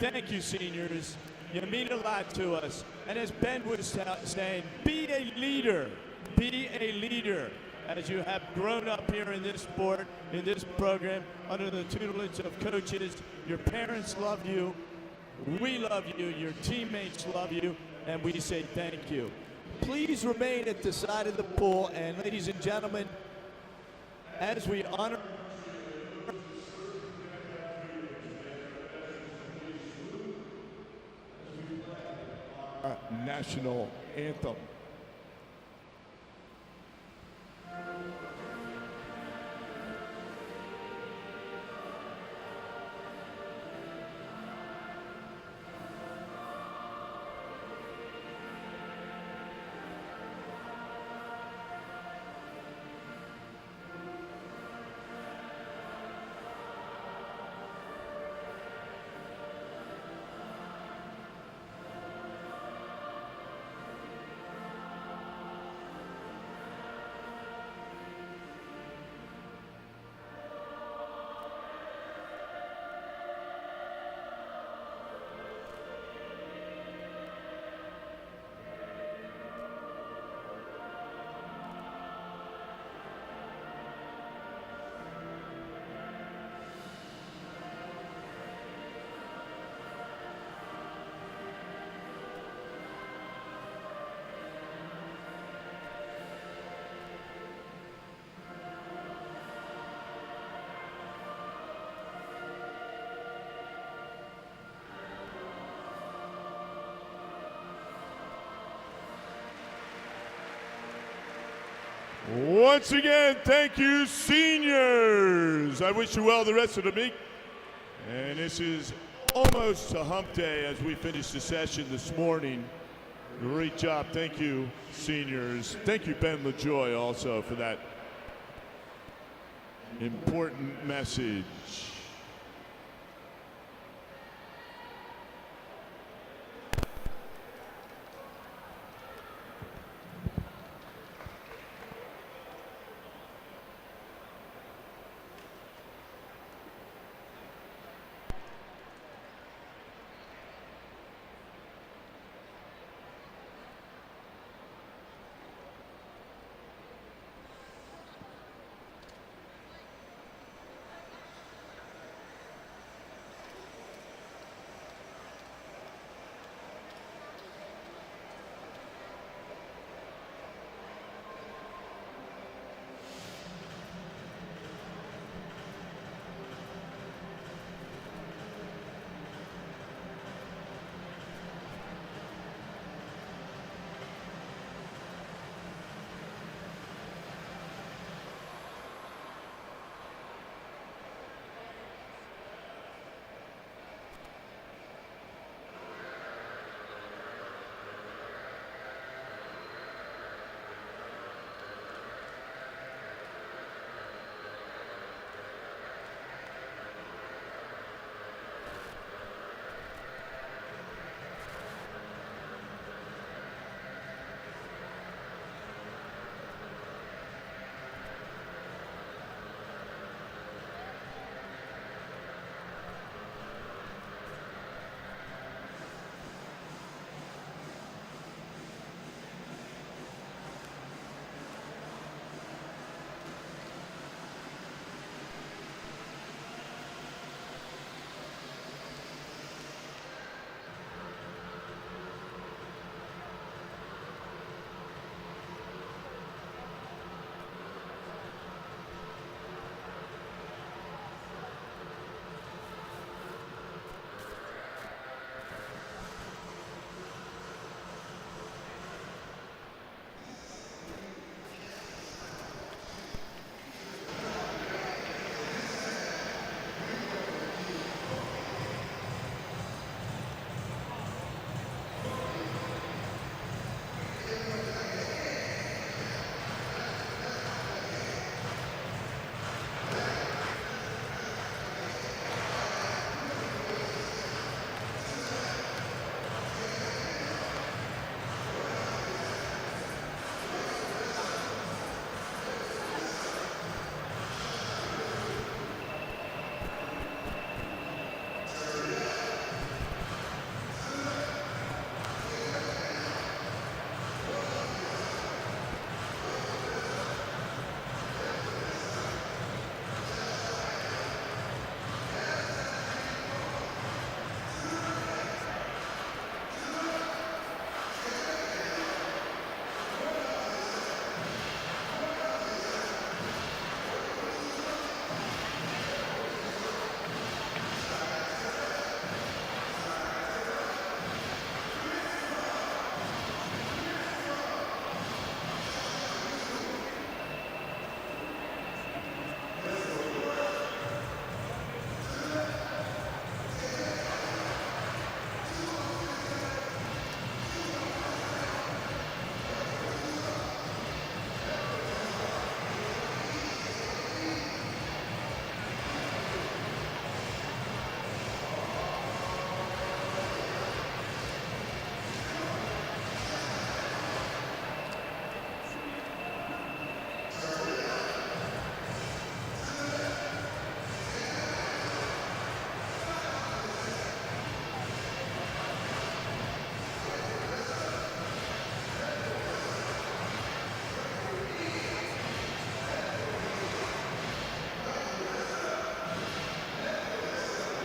Thank you, seniors. You mean a lot to us. And as Ben was saying, be a leader. Be a leader. As you have grown up here in this sport, in this program, under the tutelage of coaches, your parents love you. We love you. Your teammates love you. And we say thank you. Please remain at the side of the pool. And ladies and gentlemen, as we honor national anthem. once again, thank you, seniors. I wish you well the rest of the week. And this is almost a hump day as we finish the session this morning. Great job. Thank you, seniors. Thank you, Ben LaJoy, also, for that important message.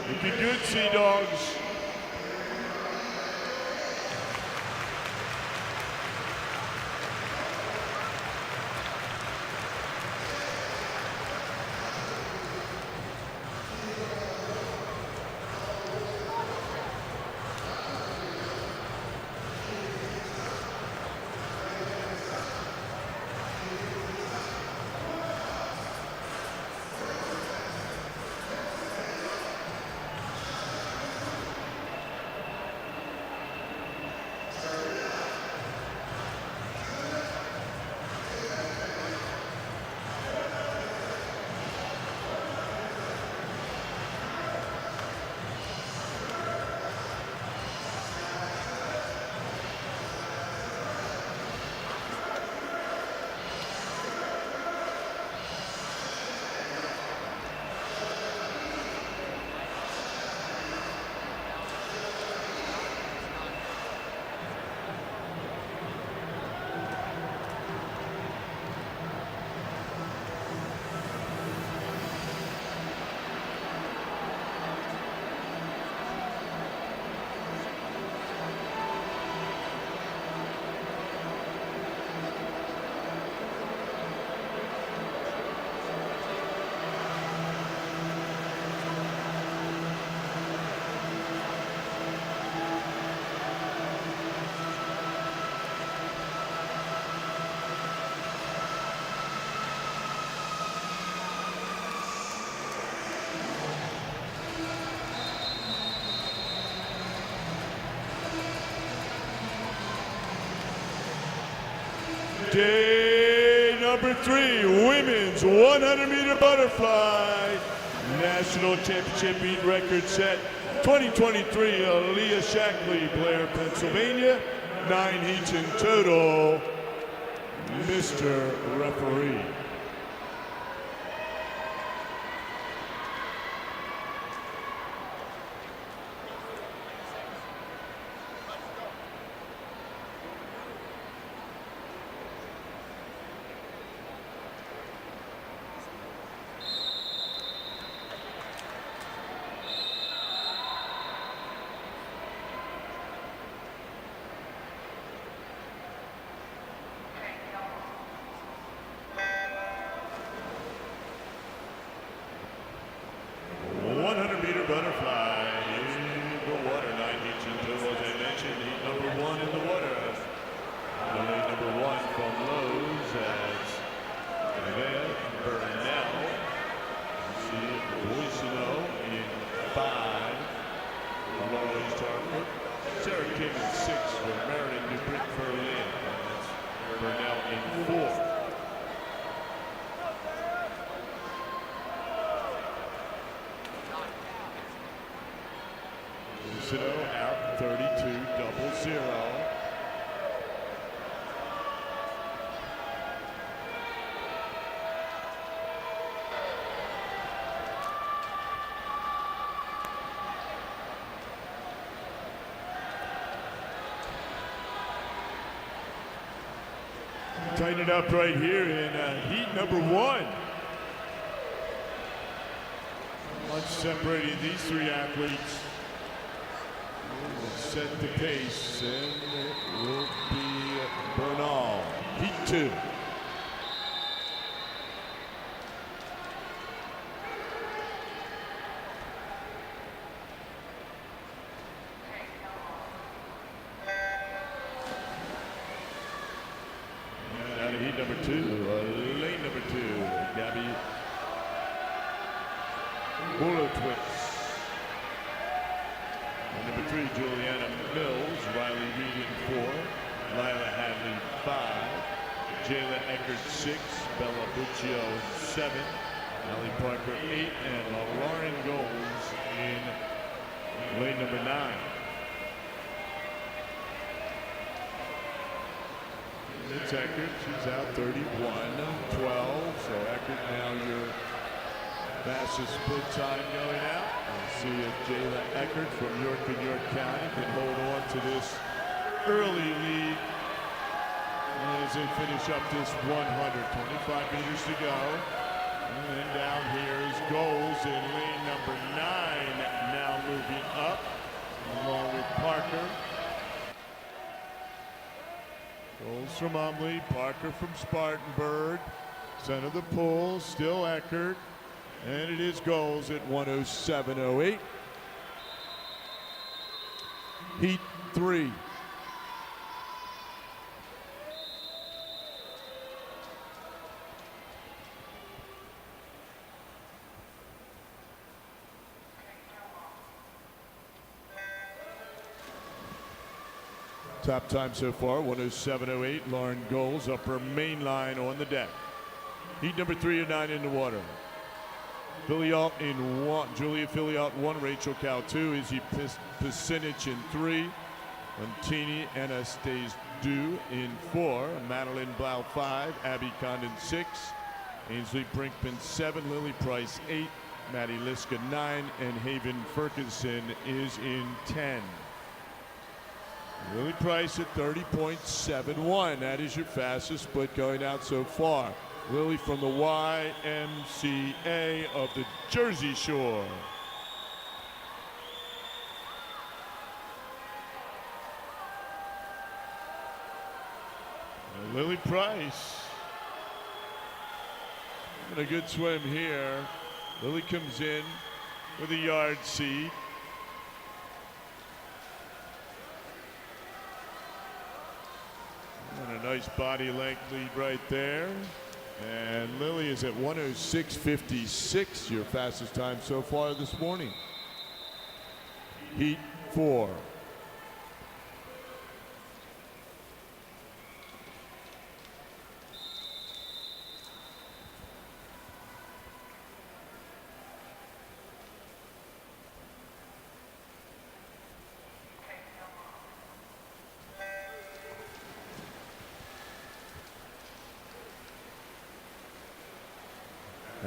Looking good, Sea Dogs. day number 3, women's 100-meter butterfly national championship meet record set 2023. Aaliyah Shackley, Blair, Pennsylvania. 9 heats in total. Mr. Referee. Butterfly in the water, 9 heats in total, as I mentioned. Heat number 1 in the water. Lane number 1 from Lowe's as Van Burnell. See Boisseau in 5. Laurie Tarver. Sarah King in 6 for Meredith Duprit Berlin. That's Burnell in 4. Out 32-0. Tighten it up right here in heat number 1. Much separating these 3 athletes. Set the pace, and it will be Bernal. Heat 2. And out of heat number 2, lane number 2, Gabby Bulletwitz. Number 3, Juliana Mills, Riley Reed in 4, Lila Hadley 5, Jayla Eckert 6, Bella Buccio 7, Allie Parker 8, and Lauren Goals in lane number 9. It's Eckert, she's out 31-12, so Eckert now your fastest split time going out. We'll see if Jayla Eckert from York and York County can hold on to this early lead as they finish up this 100. 25 meters to go. And then down here is Goals in lane number 9, now moving up along with Parker. Goals from Umley, Parker from Spartanburg. Center of the pool, still Eckert. And it is Goals at 107.08. Heat 3. Top time so far, 107.08. Lauren Goals, upper main line on the deck. Heat number 3 of 9 in the water. Filialt in 1, Julia Filialt 1, Rachel Cal 2, Izzy Pisinich in 3, Montini Anastasiou in 4, Madeline Blau 5, Abby Condon 6, Ainsley Brinkman 7, Lily Price 8, Maddie Liska 9, and Haven Ferguson is in 10. Lily Price at 30.71. That is your fastest split going out so far. Lily from the YMCA of the Jersey Shore. And Lily Price in a good swim here. Lily comes in with a yard seat. And a nice body length lead right there. And Lily is at 106.56, your fastest time so far this morning. Heat 4.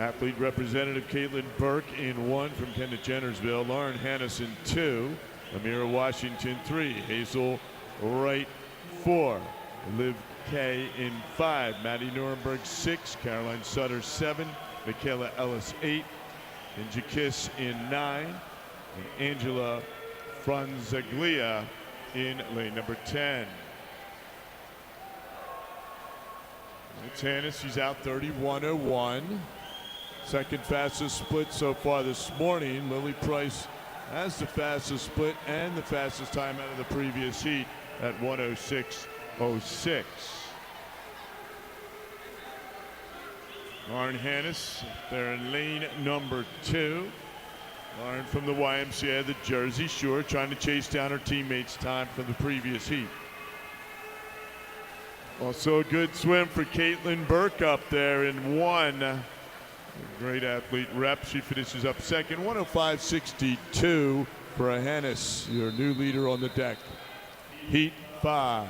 Athlete representative Caitlin Burke in 1 from Kenneth Jennersville. Lauren Hannison 2. Amira Washington 3. Hazel Wright 4. Liv Kay in 5. Maddie Nuremberg 6. Caroline Sutter 7. Michaela Ellis 8. Ninja Kiss in 9. And Angela Franzaglia in lane number 10. It's Hannes, she's out 31.01. Second fastest split so far this morning. Lily Price has the fastest split and the fastest time out of the previous heat at 1:06.06. Lauren Hannes, they're in lane number 2. Lauren from the YMCA, the Jersey Shore, trying to chase down her teammates' time from the previous heat. Also a good swim for Caitlin Burke up there in 1. Great athlete rep. She finishes up second. 105.62 for Hannes, your new leader on the deck. Heat 5.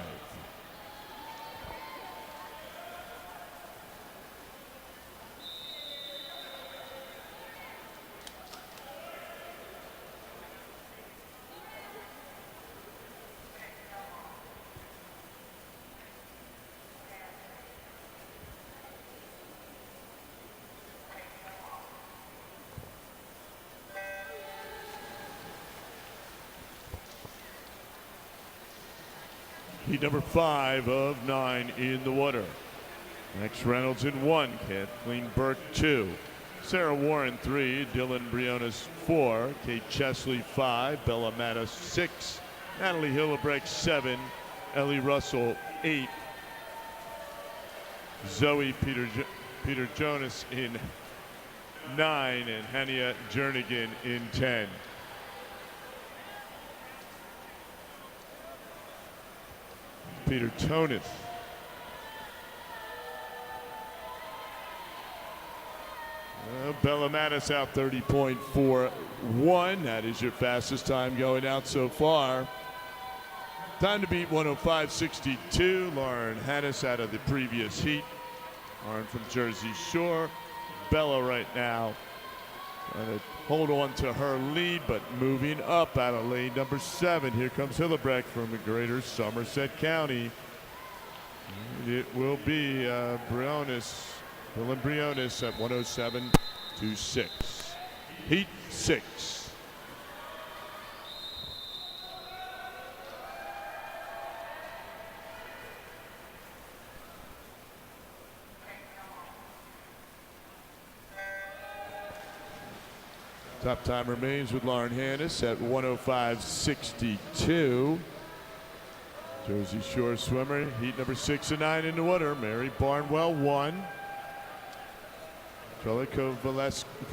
Heat number 5 of 9 in the water. Max Reynolds in 1, Kathleen Burke 2, Sarah Warren 3, Dylan Briones 4, Kate Chesley 5, Bella Mattis 6, Natalie Hillebrecht 7, Ellie Russell 8, Zoe Peter Jonas in 9, and Hania Jernigan in 10. Peter Tonis. Bella Mattis out 30.41. That is your fastest time going out so far. Time to beat 105.62. Lauren Hannes out of the previous heat. Lauren from Jersey Shore. Bella right now trying to hold on to her lead, but moving up out of lane number 7. Here comes Hillebrecht from the greater Somerset County. It will be Dylan Briones at 107.26. Heat 6. Top time remains with Lauren Hannes at 105.62. Jersey Shore swimmer, heat number 6 and 9 in the water. Mary Barnwell 1. Charlotte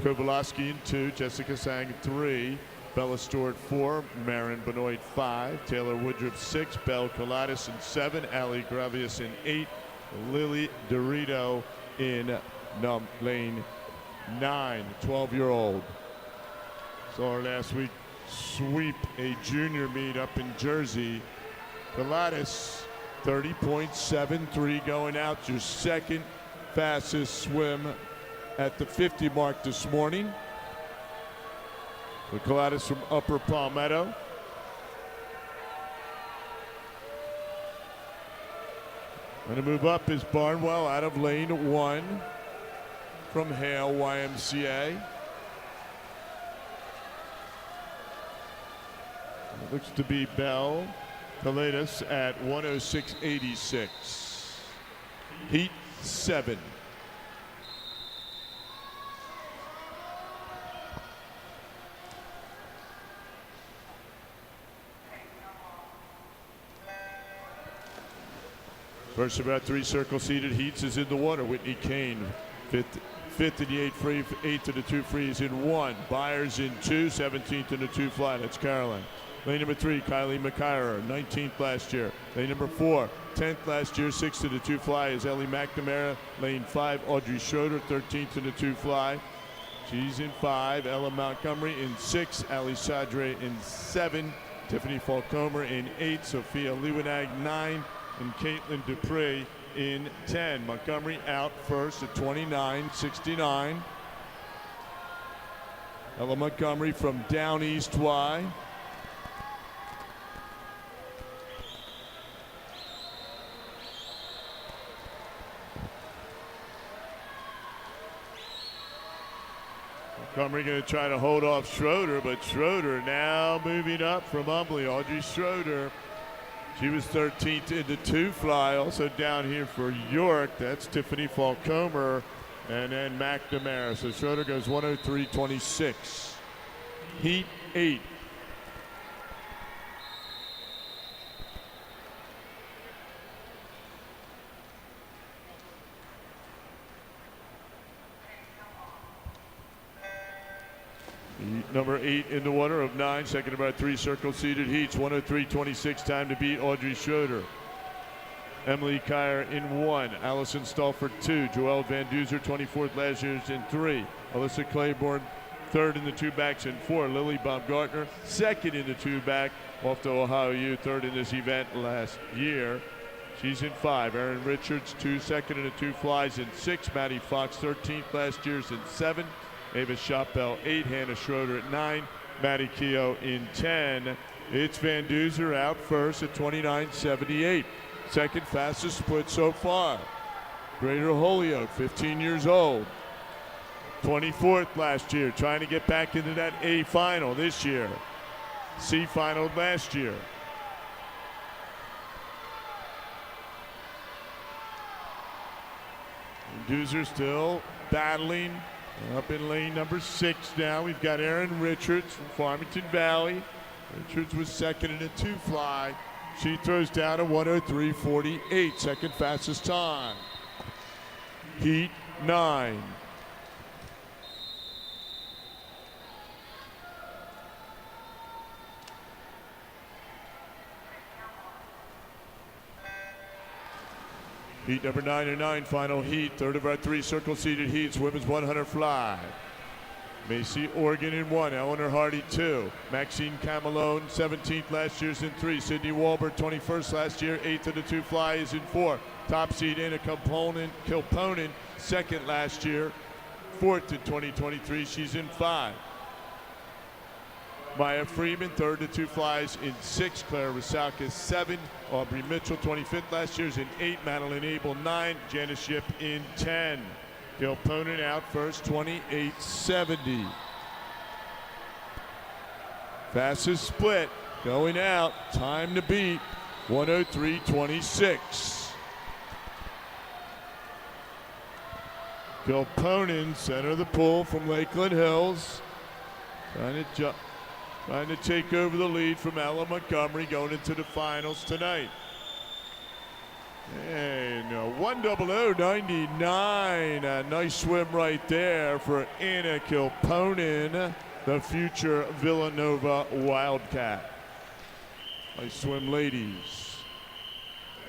Kowalski in 2. Jessica Sang 3. Bella Stewart 4. Marin Benoit 5. Taylor Woodruff 6. Belle Colatis in 7. Ali Gravius in 8. Lily Dorito in lane 9. 12-year-old. Saw her last week sweep a junior meet up in Jersey. Pilates 30.73 going out, your second fastest swim at the 50 mark this morning. The Pilates from Upper Palmetto. Going to move up is Barnwell out of lane 1 from Hale YMCA. It looks to be Belle Colatis at 106.86. Heat 7. First of our 3 circle seated heats is in the water. Whitney Kane, fifth in the 8 free, 8th in the 2 frees in 1. Byers in 2, 17th in the 2 fly. That's Caroline. Lane number 3, Kylie McIrer, 19th last year. Lane number 4, 10th last year, 6th in the 2 fly is Ellie McNamara. Lane 5, Audrey Schroeder, 13th in the 2 fly. She's in 5. Ella Montgomery in 6. Ali Sadre in 7. Tiffany Falcomer in 8. Sophia Lewinag 9. And Caitlin Dupree in 10. Montgomery out first at 29.69. Ella Montgomery from Down East Y. Montgomery going to try to hold off Schroeder, but Schroeder now moving up from Humbly. Audrey Schroeder. She was 13th in the 2-fly. Also down here for York, that's Tiffany Falcomer and then McNamara. So Schroeder goes 103.26. Heat 8. Number 8 in the water of 9, seconded by 3 circle-seated heats. 103.26 time to beat Audrey Schroeder. Emily Kyer in 1, Allison Stalford 2, Joelle Van Duzer 24th last year in 3, Alyssa Claiborne 3rd in the 2-backs in 4, Lily Baumgartner 2nd in the 2-back, off to Ohio U 3rd in this event last year. She's in 5. Erin Richards 2, 2nd in the 2-flies in 6, Maddie Fox 13th last year's in 7, Ava Shopbell 8, Hannah Schroeder at 9, Maddie Keogh in 10. It's Van Duzer out first at 29.78. Second fastest split so far. Greater Holyoke, 15 years old. 24th last year, trying to get back into that A final this year. C final last year. Duzer still battling up in lane number 6 now. We've got Erin Richards from Farmington Valley. Richards was 2nd in a 2-fly. She throws down a 103.48, second fastest time. Heat 9. Heat number 9 and 9, final heat, third of our 3 circle-seated heats, women's 100 fly. Macy Organ in 1, Eleanor Hardy 2, Maxine Camelone 17th last year's in 3, Sydney Walbert 21st last year, 8th of the 2 fly is in 4, top seed Anna Kilponen 2nd last year, 4th in 2023, she's in 5. Maya Freeman 3rd to 2 flies in 6, Claire Rusakis 7, Aubrey Mitchell 25th last year's in 8, Madeline Abel 9, Janice Yip in 10. Kilponen out first, 28.70. Fastest split going out, time to beat, 103.26. Kilponen, center of the pool from Lakeland Hills, trying to take over the lead from Ella Montgomery going into the finals tonight. And 100.99, a nice swim right there for Anna Kilponen, the future Villanova Wildcat. Nice swim, ladies.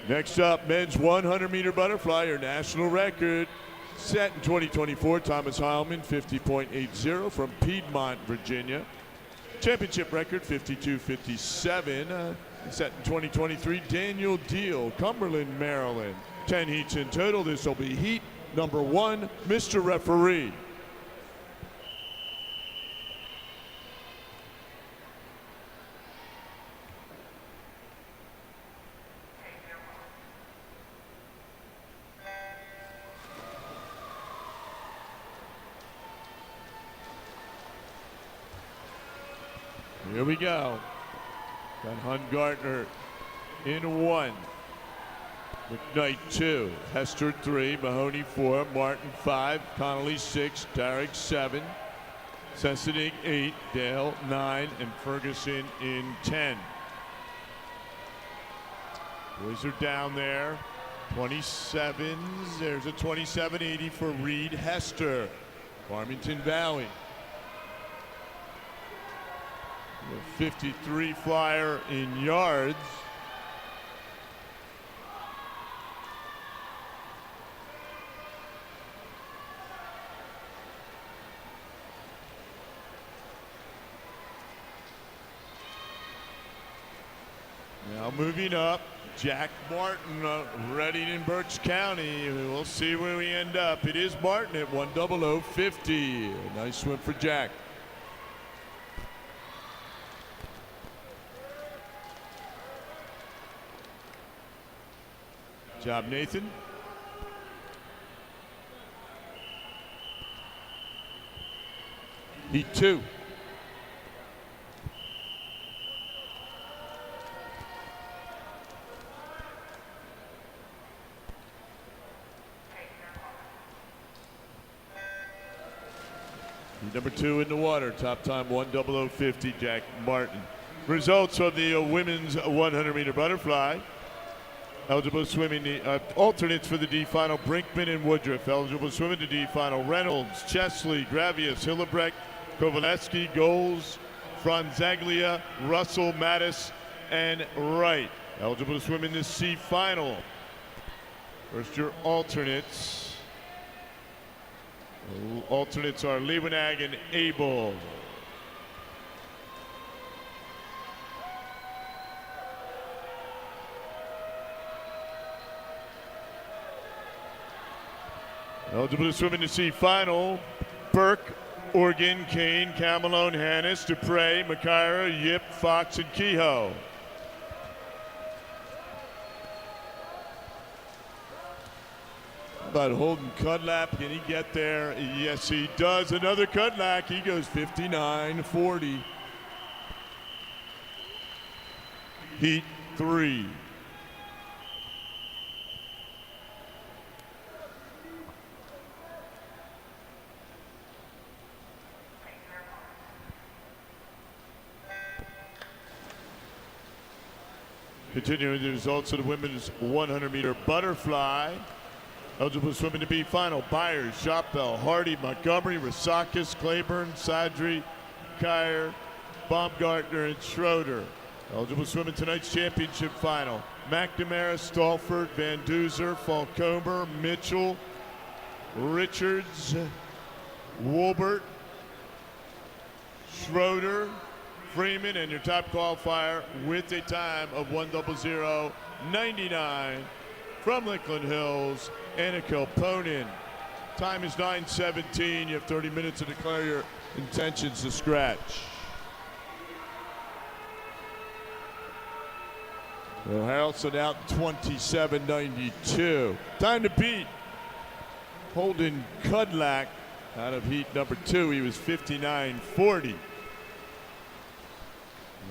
Next up, men's 100-meter butterfly, her national record, set in 2024, Thomas Heilman, 50.80 from Piedmont, Virginia. Championship record, 52.57. Set in 2023, Daniel Deal, Cumberland, Maryland. 10 heats in total. This will be heat number 1, Mr. Referee. Here we go. Got Hungartner in 1. McKnight 2. Hester 3. Mahoney 4. Martin 5. Connolly 6. Tarek 7. Sessenig 8. Dale 9. And Ferguson in 10. Boys are down there. 27s. There's a 27.80 for Reed Hester. Farmington Valley. The 53 flyer in yards. Now moving up, Jack Martin, ready in Berks County. We'll see where we end up. It is Martin at 100.50. Nice swim for Jack. Job, Nathan. Heat 2. Number 2 in the water, top time 1:00:50, Jack Martin. Results of the women's 100-meter butterfly. Eligible swimming, the alternates for the D final, Brinkman and Woodruff. Eligible swimming to D final, Reynolds, Chesley, Gravius, Hillebrecht, Kovaleski, Goals, Franzaglia, Russell, Mattis, and Wright. Eligible to swim in the C final. First your alternates. Alternates are Liebenag and Abel. Eligible to swim in the C final, Burke, Organ, Kane, Camelone, Hannes, Dupre, Makira, Yip, Fox, and Kehoe. About Holden Cudlap, can he get there? Yes, he does. Another Cudlap, he goes 59:40. Heat 3. Continuing the results of the women's 100-meter butterfly. Eligible swimming to B final, Byers, Shopbell, Hardy, Montgomery, Rasakis, Claiborne, Sadri, Kyer, Baumgartner, and Schroeder. Eligible swimming tonight's championship final, McNamara, Stolford, Van Duzer, Falcomer, Mitchell, Richards, Wolbert, Schroeder, Freeman, and your top qualifier with a time of 1:00:99 from Lakeland Hills, Anna Kelponen. Time is 9:17. You have 30 minutes to declare your intentions to scratch. Well, Harrelson out 27:92. Time to beat Holden Cudlap out of heat number 2. He was 59:40.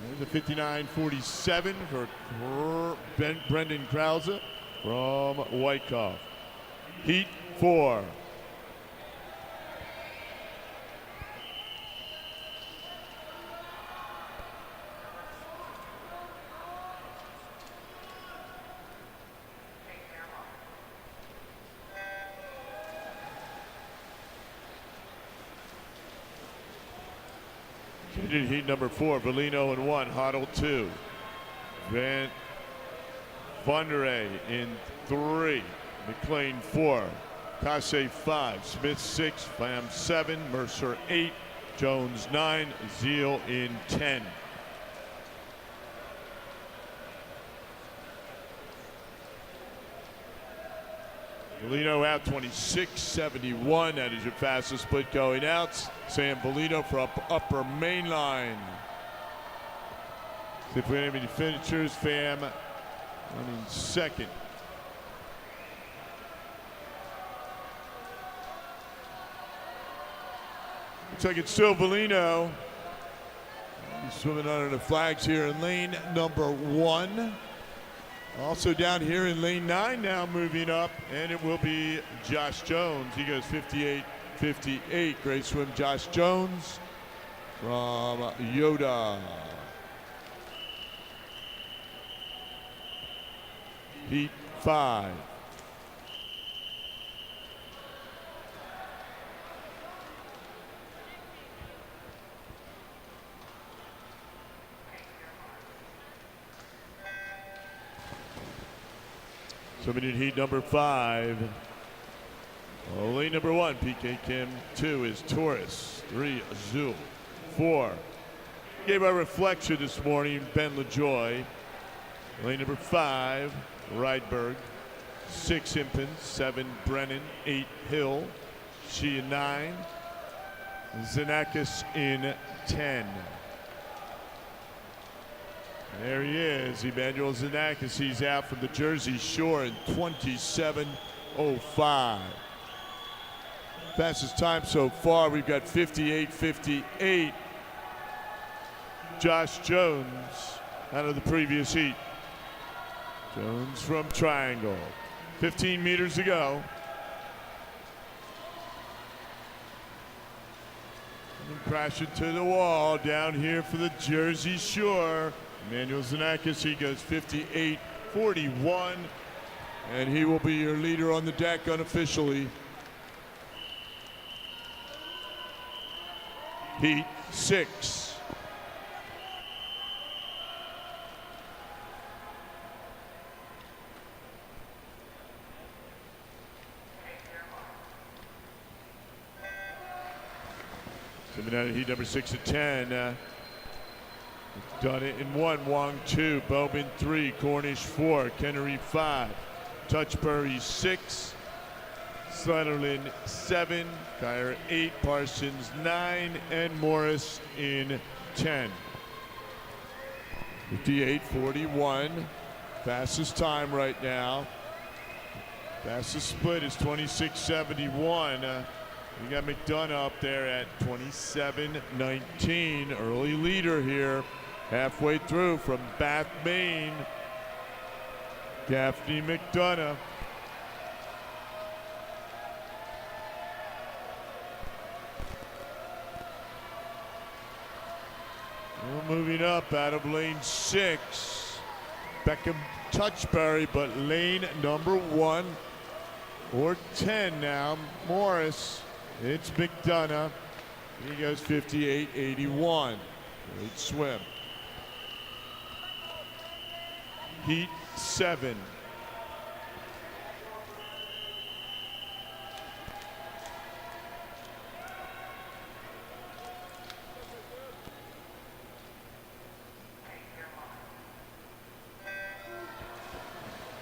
There's a 59:47 for Brendan Krause from Wyckoff. Heat 4. Heat number 4, Valino in 1, Hoddle 2. Van Vonderey in 3, McLean 4, Kase 5, Smith 6, Pham 7, Mercer 8, Jones 9, Zeal in 10. Valino out 26:71. That is your fastest split going out. Sam Valino for upper main line. See if we have any finishers. Pham running second. Looks like it's still Valino. He's swimming under the flags here in lane number 1. Also down here in lane 9 now moving up, and it will be Josh Jones. He goes 58:58. Great swim, Josh Jones from Yoda. Heat 5. Swimming in heat number 5. Lane number 1, PK Kim. 2 is Taurus. 3, Azul. 4, gave our reflection this morning, Ben LaJoy. Lane number 5, Rydberg. 6, Impens. 7, Brennan. 8, Hill. She in 9. Xenakis in 10. There he is, Emmanuel Zanakis. He's out from the Jersey Shore in 27:05. Fastest time so far, we've got 58:58. Josh Jones out of the previous heat. Jones from Triangle. 15 meters to go. And crash into the wall down here for the Jersey Shore. Emmanuel Zanakis, he goes 58:41, and he will be your leader on the deck unofficially. Heat 6. Coming out of heat number 6 at 10. Done it in 1. Wong 2. Bowman 3. Cornish 4. Kennery 5. Touchbury 6. Sutherland 7. Kyer 8. Parsons 9. And Morris in 10. 58:41. Fastest time right now. Fastest split is 26:71. You got McDonough up there at 27:19. Early leader here. Halfway through from Bath, Maine. Gaffney McDonough. Well, moving up out of lane 6. Beckham Touchbury, but lane number 1 or 10 now. Morris. It's McDonough. He goes 58:81. Great swim. Heat 7.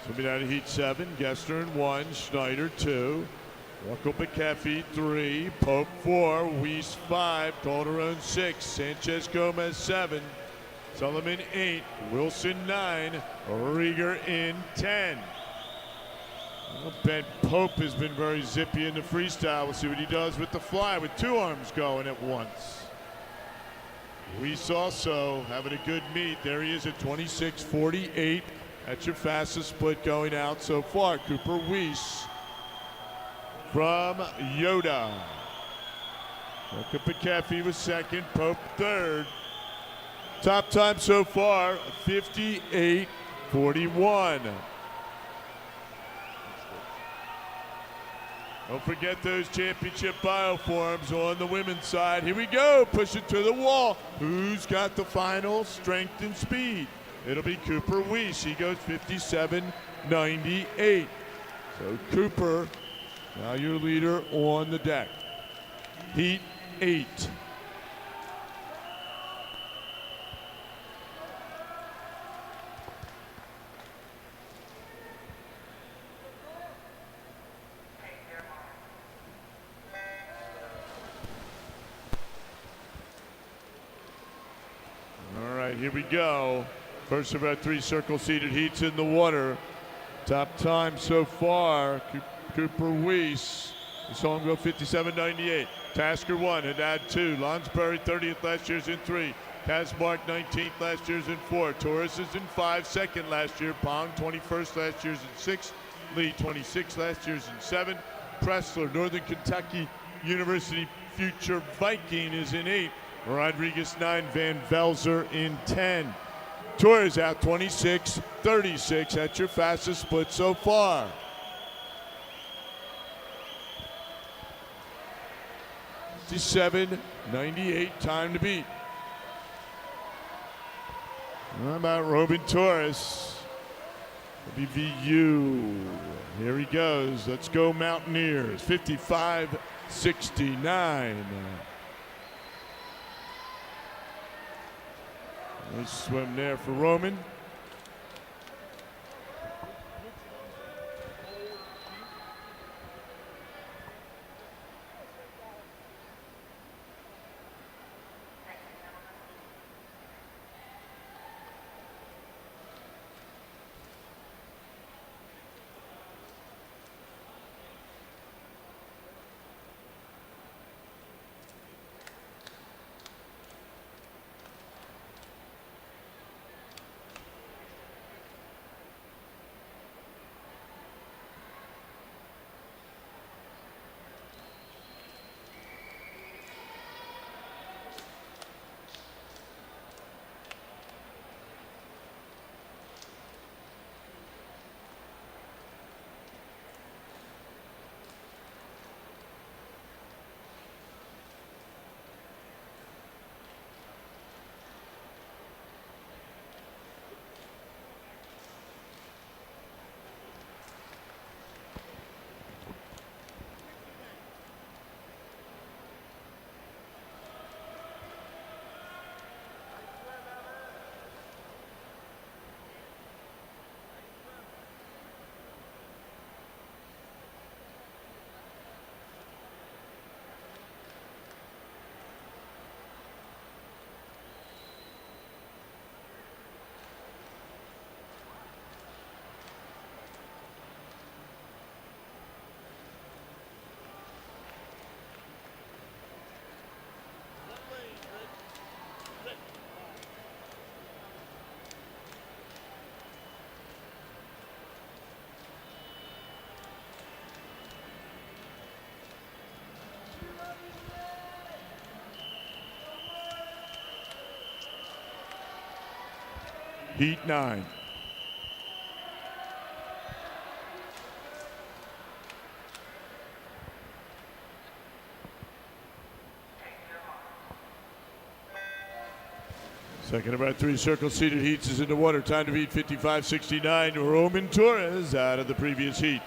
Coming out of heat 7, Gester in 1, Schneider 2. Ruckel McAfee 3, Pope 4, Weiss 5, Calderon 6, Sanchez Gomez 7, Sullivan 8, Wilson 9, Rieger in 10. Well, Ben Pope has been very zippy in the freestyle. We'll see what he does with the fly with 2 arms going at once. Weiss also having a good meet. There he is at 26:48. That's your fastest split going out so far. Cooper Weiss from Yoda. Ruckel McAfee was 2nd, Pope 3rd. Top time so far, 58:41. Don't forget those championship bioforms on the women's side. Here we go, push it to the wall. Who's got the final strength and speed? It'll be Cooper Weiss. He goes 57:98. So Cooper, now your leader on the deck. Heat 8. All right, here we go. First of our 3 circle-seated heats in the water. Top time so far, Cooper Weiss. We saw him go 57:98. Tasker 1, Haddad 2. Lonsbury 30th last year's in 3. Kazmark 19th last year's in 4. Torres is in 5, 2nd last year. Pong 21st last year's in 6. Lee 26th last year's in 7. Pressler, Northern Kentucky University future Viking, is in 8. Rodriguez 9. Van Velzer in 10. Torres out 26:36. That's your fastest split so far. $57.98 time to beat. How about Robin Torres? WVU. Here he goes. Let's go Mountaineers. 55:69. Nice swim there for Roman. Heat 9. Second of our 3 circle-seated heats is in the water. Time to beat 55.69. Roman Torres out of the previous heat.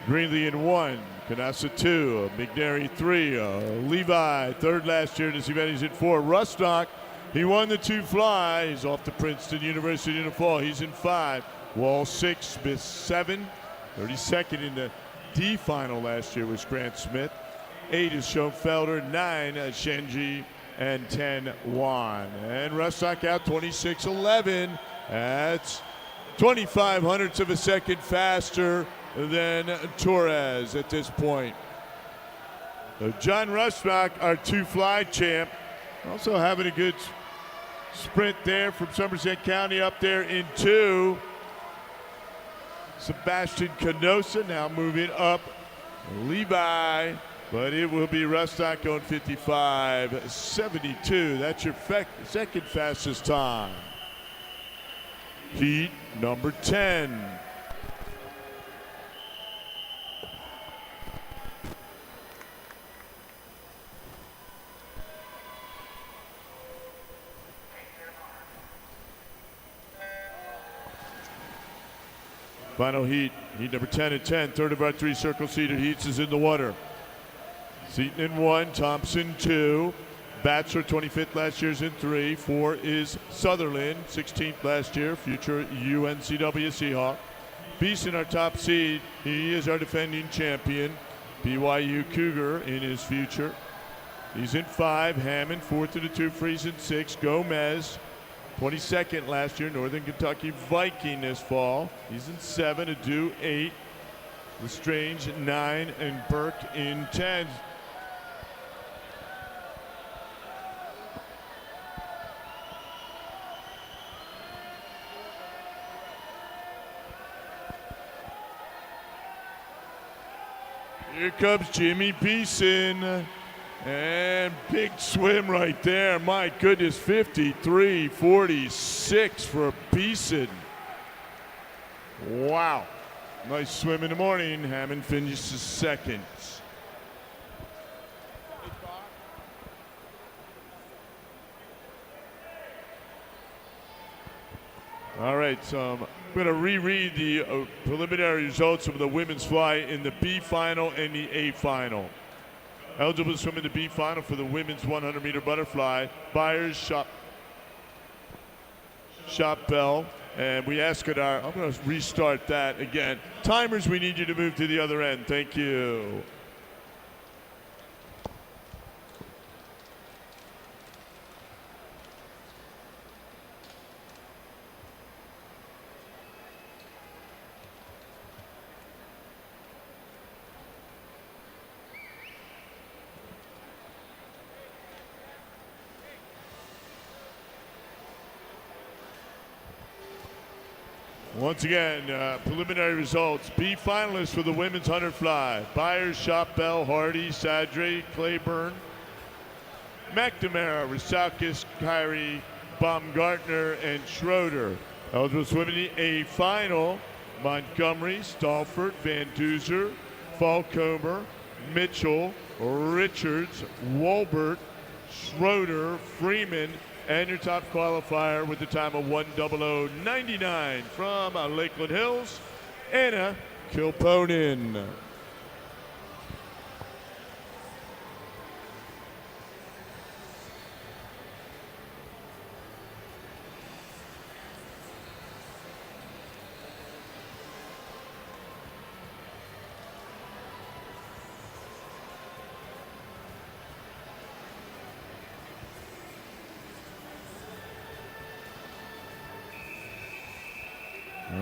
Greenlee in 1, Canassa 2, McNary 3, Levi, third last year in this event. He's in 4. Rustock, he won the 2 fly. He's off to Princeton University in the fall. He's in 5. Wall 6, Smith 7. 32nd in the D final last year was Grant Smith. 8 is Schoenfelder, 9 Shenji, and 10 Juan. And Rustock out 26-11. That's 25 hundredths of a second faster than Torres at this point. So John Rustock, our 2 fly champ, also having a good sprint there from Somerset County up there in 2. Sebastian Canosa now moving up. Levi, but it will be Rustock going 55.72. That's your second fastest time. Heat number 10. Final heat, heat number 10 and 10. Third of our 3 circle-seated heats is in the water. Seaton in 1, Thompson 2. Batchelor, 25th last year's in 3. 4 is Sutherland, 16th last year, future UNCW Seahawk. Beeson, our top seed. He is our defending champion. BYU Cougar in his future. He's in 5. Hammond, 4th of the 2 frees in 6. Gomez, 22nd last year, Northern Kentucky Viking this fall. He's in 7, Adu 8, Lestrange 9, and Burke in 10. Here comes Jimmy Beeson. And big swim right there. My goodness, 53.46 for Beeson. Wow. Nice swim in the morning. Hammond finishes second. All right, so I'm going to reread the preliminary results of the women's fly in the B final and the A final. Eligible to swim in the B final for the women's 100-meter butterfly. Byers, Shop Bell, and we ask at our, I'm going to restart that again. Timers, we need you to move to the other end. Thank you. Once again, preliminary results. B finalists for the women's 100 fly. Byers, Shop Bell, Hardy, Sadre, Claiborne, McNamara, Rousakis, Kyrie, Baumgartner, and Schroeder. Eligible to swim in the A final. Montgomery, Stalford, Van Duzer, Falcomer, Mitchell, Richards, Wolbert, Schroeder, Freeman, and your top qualifier with the time of 1:00:99 from Lakeland Hills, Anna Kilponen.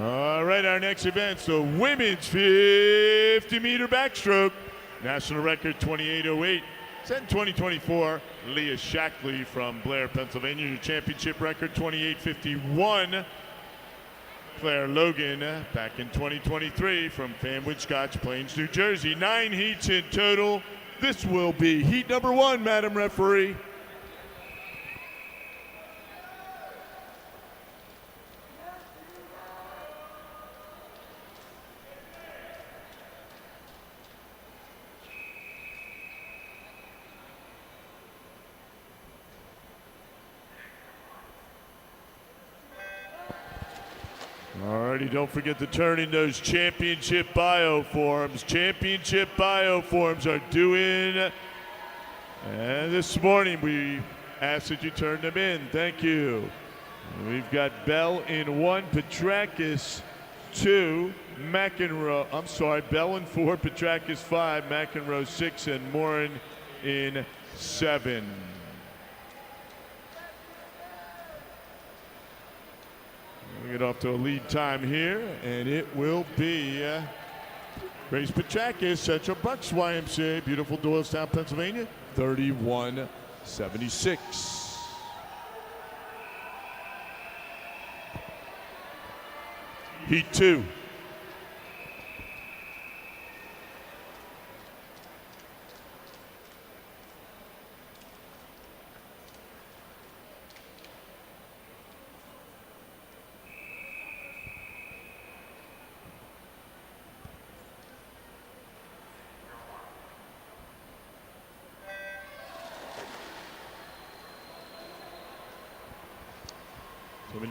All right, our next event, so women's 50-meter backstroke. National record 28:08. Set in 2024, Leah Shackley from Blair, Pennsylvania. Your championship record 28:51. Claire Logan back in 2023 from Fanwood Scotch Plains, New Jersey. 9 heats in total. This will be heat number 1, Madam Referee. Alrighty, don't forget to turn in those championship bioforms. Championship bioforms are due in. And this morning we ask that you turn them in. Thank you. We've got Bell in 1, Petrakis 2, McEnroe. I'm sorry, Bell in 4, Petrakis 5, McEnroe 6, and Morin in 7. We get off to a lead time here, and it will be Grace Petrakis, Central Bucks YMCA, beautiful Doylestown, Pennsylvania, 31-76. Heat 2.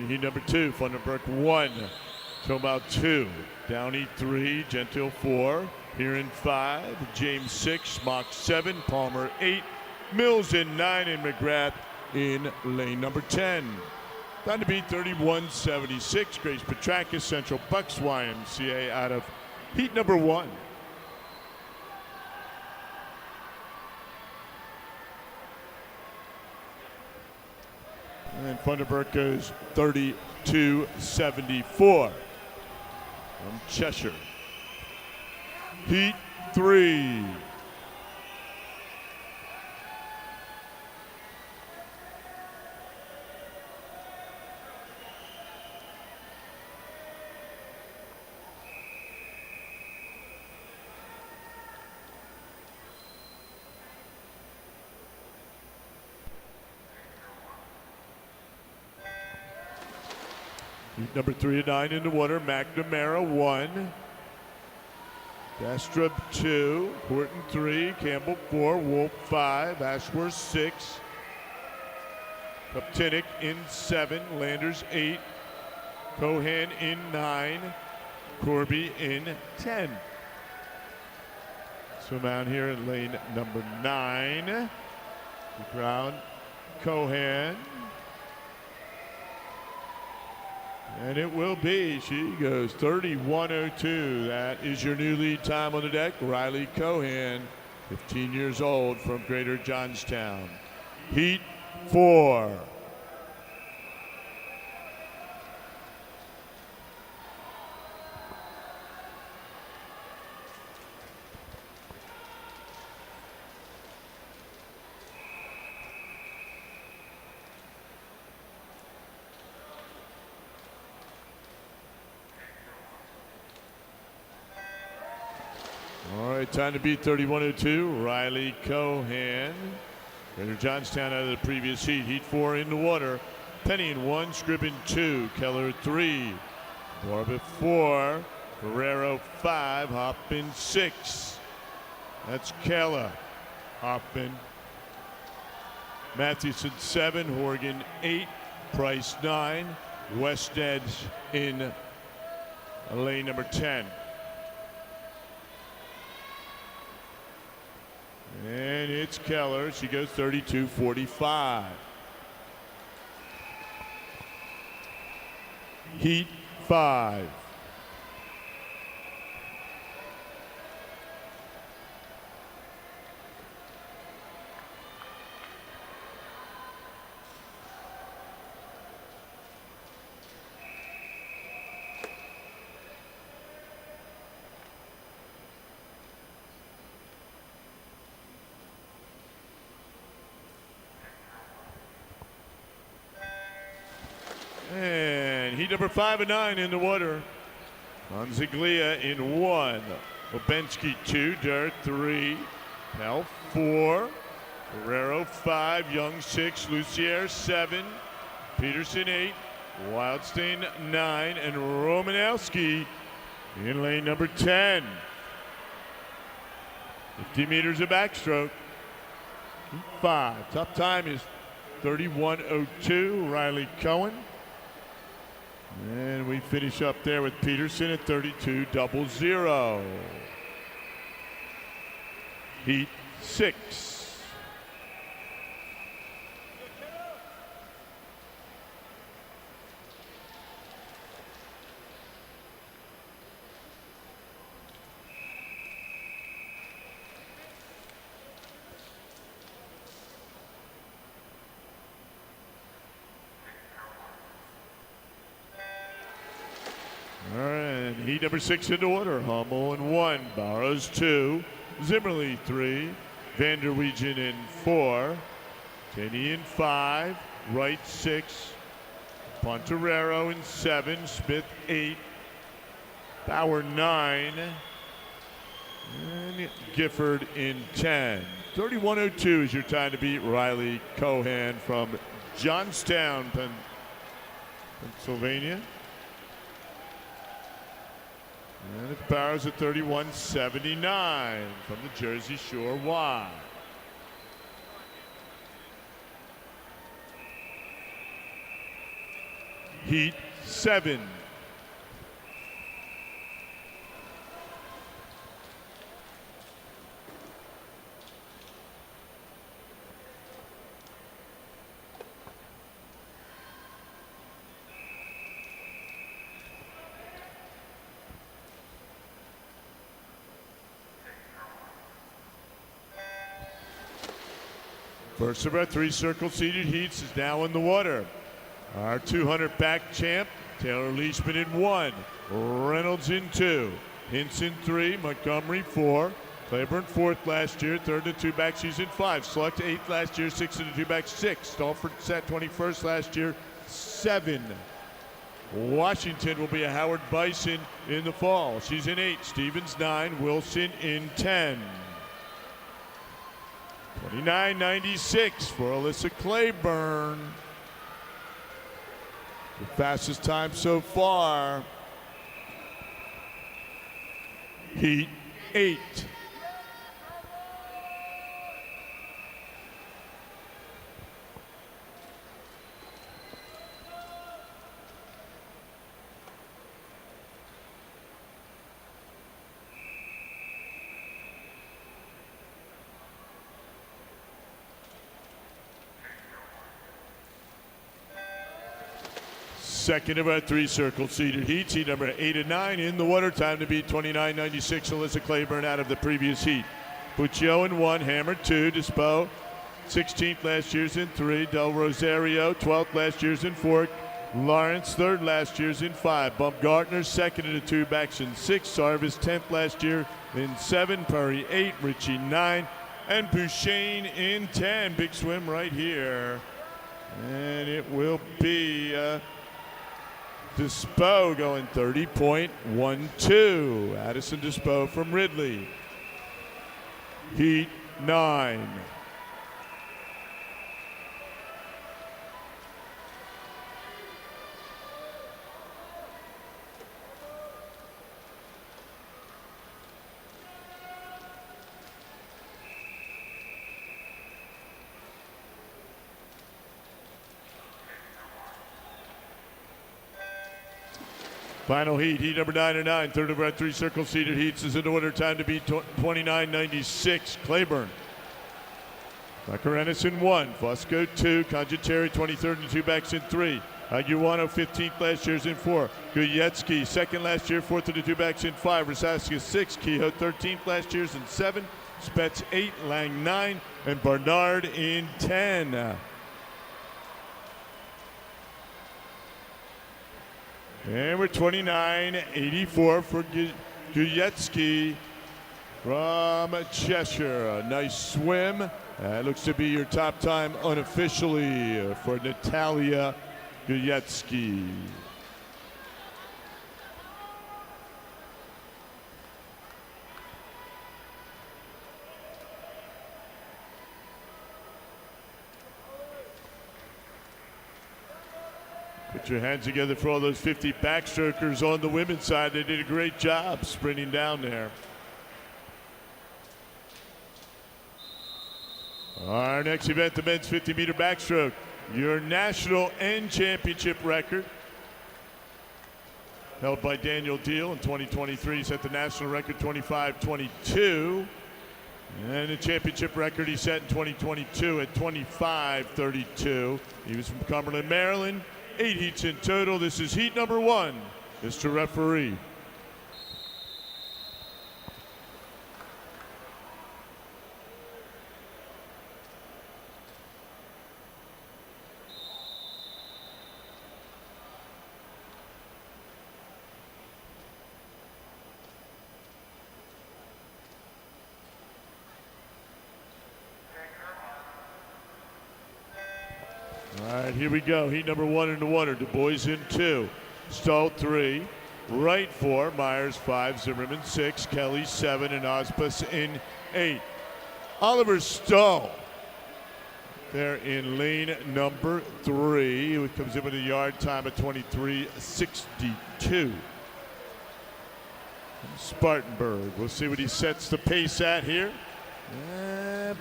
Heat number 2, Funderburk 1, Tomau 2, Downey 3, Gentile 4, Heron 5, James 6, Smock 7, Palmer 8, Mills in 9, and McGrath in lane number 10. Time to beat 31-76. Grace Petrakis, Central Bucks YMCA out of heat number 1. And Funderburk goes 32-74 from Cheshire. Heat 3. Number 3 to 9 in the water, McNamara 1, Bastrub 2, Horton 3, Campbell 4, Wolf 5, Ashworth 6, Kuptinik in 7, Landers 8, Cohan in 9, Corby in 10. Swim out here in lane number 9. The ground, Cohan. And it will be, she goes 31:02. That is your new lead time on the deck. Riley Cohan, 15 years old from Greater Johnstown. Heat 4. All right, time to beat 31:02. Riley Cohan. Greater Johnstown out of the previous heat. Heat 4 in the water. Penny in 1, Scribbin 2, Keller 3, Corbett 4, Ferrero 5, Hoffman 6. That's Keller. Hoffman. Mathewson 7, Horgan 8, Price 9, Wested in lane number 10. And it's Keller. She goes 32:45. Heat 5. And heat number 5 and 9 in the water. Anziglia in 1. Obensky 2, Dirt 3, Pell 4, Ferrero 5, Young 6, Lucier 7, Peterson 8, Wildstein 9, and Romanowski in lane number 10. 50 meters of backstroke. Heat 5. Top time is 31:02. Riley Cohen. And we finish up there with Peterson at 32.00. Heat 6. All right, heat number 6 in order. Hummel in 1, Barrows 2, Zimmerly 3, Vanderwegen in 4, Tenney in 5, Wright 6, Ponterero in 7, Smith 8, Bauer 9, and Gifford in 10. 31:02 is your time to beat Riley Cohan from Johnstown, Pennsylvania. And it's Bowers at 31.79 from the Jersey Shore Y. Heat 7. First of our 3 circle seated heats is now in the water. Our 200 back champ, Taylor Leishman in 1, Reynolds in 2, Hinson 3, Montgomery 4, Claiborne 4th last year, 3rd and 2 back, she's in 5, Sluck 8th last year, 6th and 2 back 6, Stalford sat 21st last year, 7. Washington will be a Howard Bison in the fall. She's in 8, Stevens 9, Wilson in 10. 29.96 for Alyssa Claiborne. The fastest time so far. Heat 8. Second of our 3 circle seated heats, heat number 8 and 9 in the water. Time to beat 29.96 Alyssa Claiborne out of the previous heat. Puccio in 1, Hammer 2, Dispo 16th last year's in 3, Del Rosario 12th last year's in 4, Lawrence 3rd last year's in 5, Bumgartner 2nd in the 2 backs in 6, Sarvis 10th last year in 7, Purry 8, Ritchie 9, and Bouchane in 10. Big swim right here, and it will be Dispo going 30.12. Addison Dispo from Ridley. Heat 9. Final heat, heat number 9 and 9. Third of our 3 circle seated heats is in order. Time to beat 29.96. Claiborne. Macarenas in 1. Fusco 2. Conjiteri 23rd and 2 backs in 3. Aguano 15th last year's in 4. Guyetsky 2nd last year, 4th and 2 backs in 5. Rasaska 6. Kehoe 13th last year's in 7. Spets 8. Lang 9. And Barnard in 10. And we're 29.84 for Guyetsky from Cheshire. A nice swim. Looks to be your top time unofficially for Natalia Guyetsky. Put your hands together for all those 50 backstrokers on the women's side. They did a great job sprinting down there. Our next event, the men's 50-meter backstroke. Your national and championship record. held by Daniel Deal in 2023. Set the national record 25-22. And the championship record he set in 2022 at 25-32. He was from Cumberland, Maryland. 8 heats in total. This is heat number 1. Mr. Referee. All right, here we go. Heat number 1 in the water. Du Bois in 2. Stahl 3. Wright 4. Myers 5. Zimmerman 6. Kelly 7. And Osbus in 8. Oliver Stahl there in lane number 3. Who comes in with a yard time of 23:62. Spartanburg. We'll see what he sets the pace at here.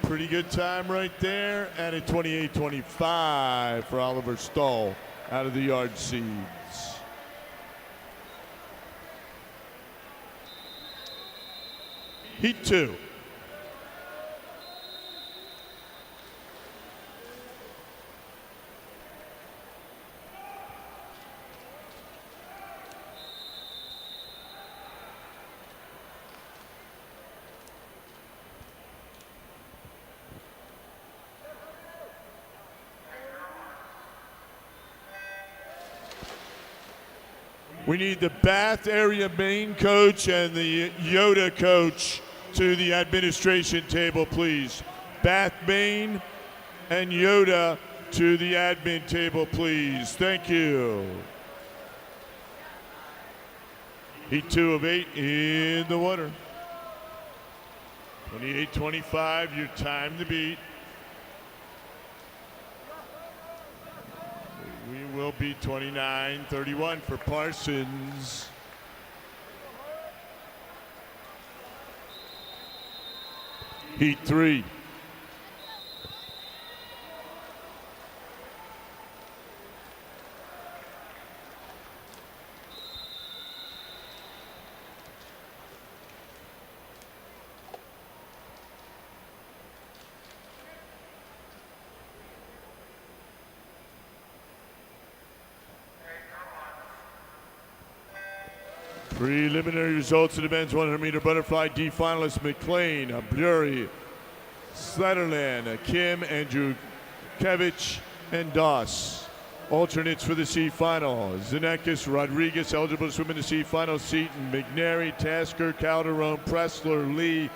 Pretty good time right there, and a 28-25 for Oliver Stahl out of the yard seeds. Heat 2. We need the Bath area main coach and the Yoda coach to the administration table, please. Bath Main and Yoda to the admin table, please. Thank you. Heat 2 of 8 in the water. 28-25, your time to beat. We will be 29-31 for Parsons. Heat 3. Preliminary results of the men's 100-meter butterfly D finalists: McLean, Burry, Slatterland, Kim, Andrewkevich, and Doss. Alternates for the C final: Zanekis, Rodriguez, eligible to swim in the C final. Seaton, McNary, Tasker, Calderon, Pressler, Lee,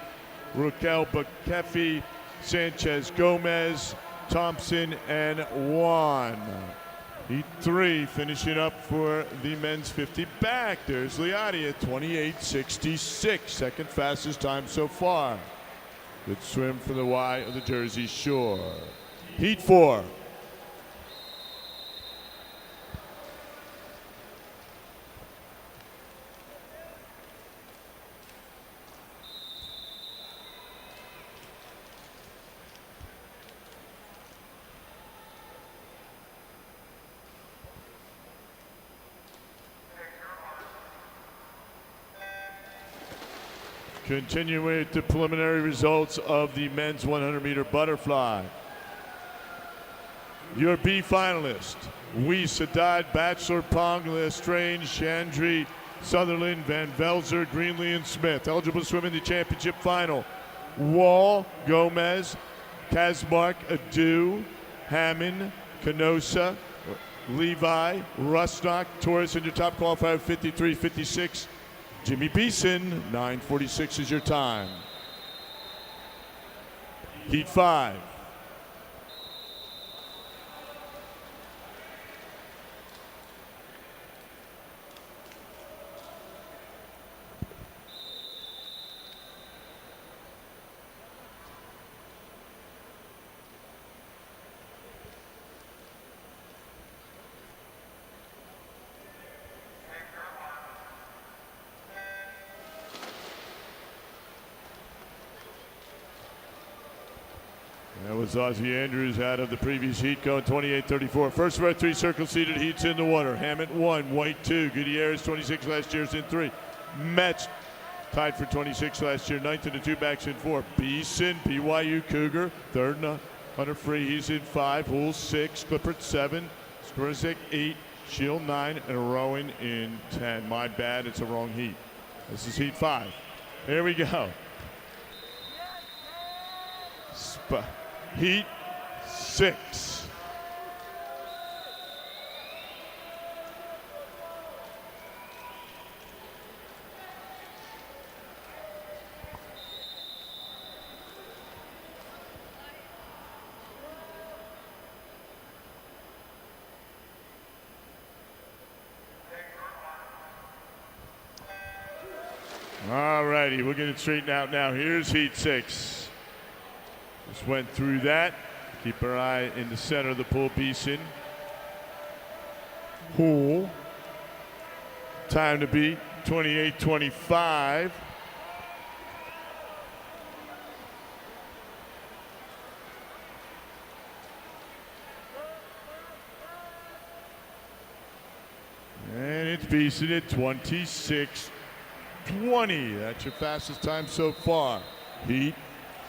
Raquel Bakefi, Sanchez, Gomez, Thompson, and Juan. Heat 3 finishing up for the men's 50 back. There's Liati at 28:66, second fastest time so far. Good swim for the Y of the Jersey Shore. Heat 4. Continuing with the preliminary results of the men's 100-meter butterfly. Your B finalist: Weiss, Haddad, Batchelor, Pong, Lestrange, Chandri, Sutherland, Van Velzer, Greenlee, and Smith. Eligible to swim in the championship final: Wall, Gomez, Kazmark, Adu, Hammond, Canosa, Levi, Rustock, Torres, and your top qualifier 53:56. Jimmy Beeson, 9:46 is your time. Heat 5. as Ozzie Andrews out of the previous heat going 28-34. First of our 3 circle seated heats in the water. Hammett 1, White 2, Gutierrez 26 last year's in 3. Metz tied for 26 last year, 9th in the 2 backs in 4. Beeson, BYU Cougar, 3rd and 100 free, he's in 5. Houle 6, Clippert 7, Skrzek 8, Shield 9, and Rowan in 10. My bad, it's a wrong heat. This is heat 5. Here we go. Heat 6. All righty, we'll get it straightened out now. Here's heat 6. Just went through that. Keep our eye in the center of the pool. Beeson, Houle. Time to beat 28-25. And it's Beeson at 26-20. That's your fastest time so far. Heat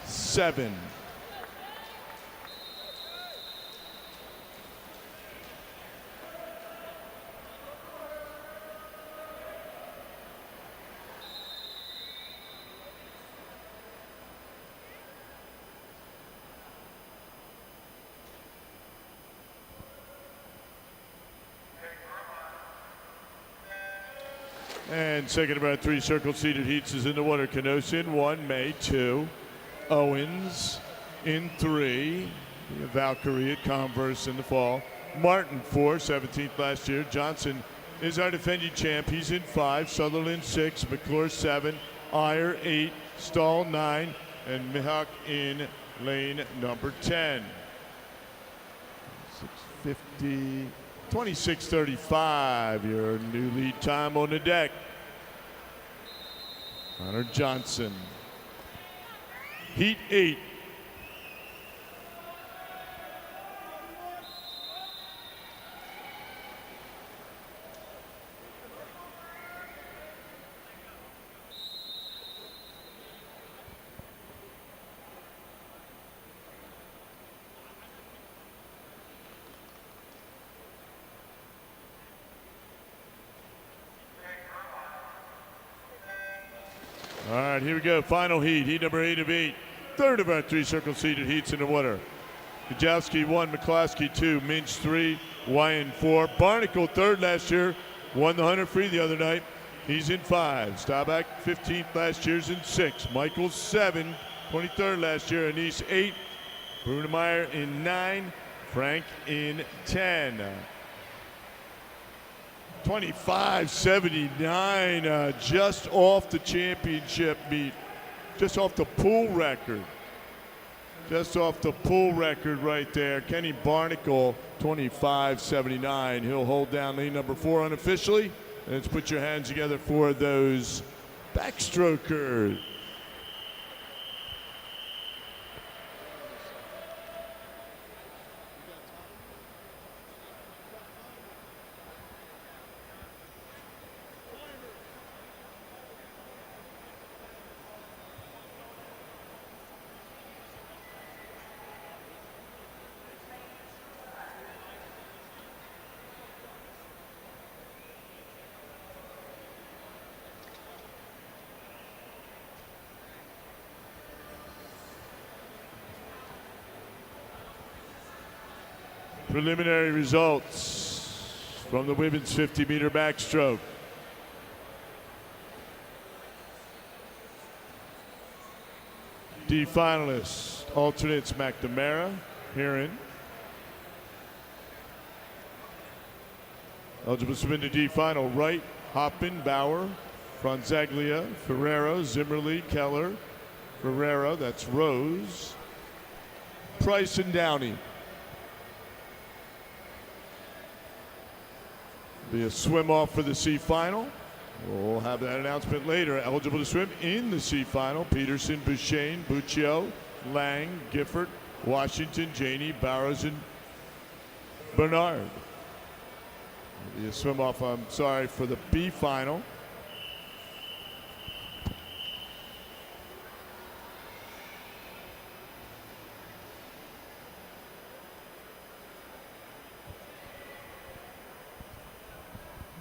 7. And second of our 3 circle seated heats is in the water. Canosa in 1, May 2, Owens in 3, Valkyrie at Converse in the fall. Martin 4, 17th last year. Johnson is our defending champ. He's in 5, Sutherland 6, McClure 7, Iyer 8, Stahl 9, and Mihawk in lane number 10. 650. 26-35, your new lead time on the deck. Connor Johnson. Heat 8. All right, here we go. Final heat, heat number 8 of 8. Third of our 3 circle seated heats in the water. Kajowski 1, McCloskey 2, Minch 3, Wyan 4. Barnacle 3rd last year, won the 100 free the other night. He's in 5. Staubach 15th last year's in 6. Michaels 7, 23rd last year. Anise 8. Brunemeyer in 9. Frank in 10. 25-79, just off the championship meet, just off the pool record. Just off the pool record right there. Kenny Barnacle, 25-79. He'll hold down lane number 4 unofficially. And let's put your hands together for those backstrokers. Preliminary results from the women's 50-meter backstroke. D finalists, alternates McNamara, Heron. Eligible to submit to D final, Wright, Hoppin, Bauer, Franzaglia, Ferrero, Zimmerly, Keller, Ferrero, that's Rose, Price and Downey. Be a swim off for the C final. We'll have that announcement later. Eligible to swim in the C final, Peterson, Bouchane, Buccio, Lang, Gifford, Washington, Janie, Barrows, and Bernard. You swim off, I'm sorry, for the B final.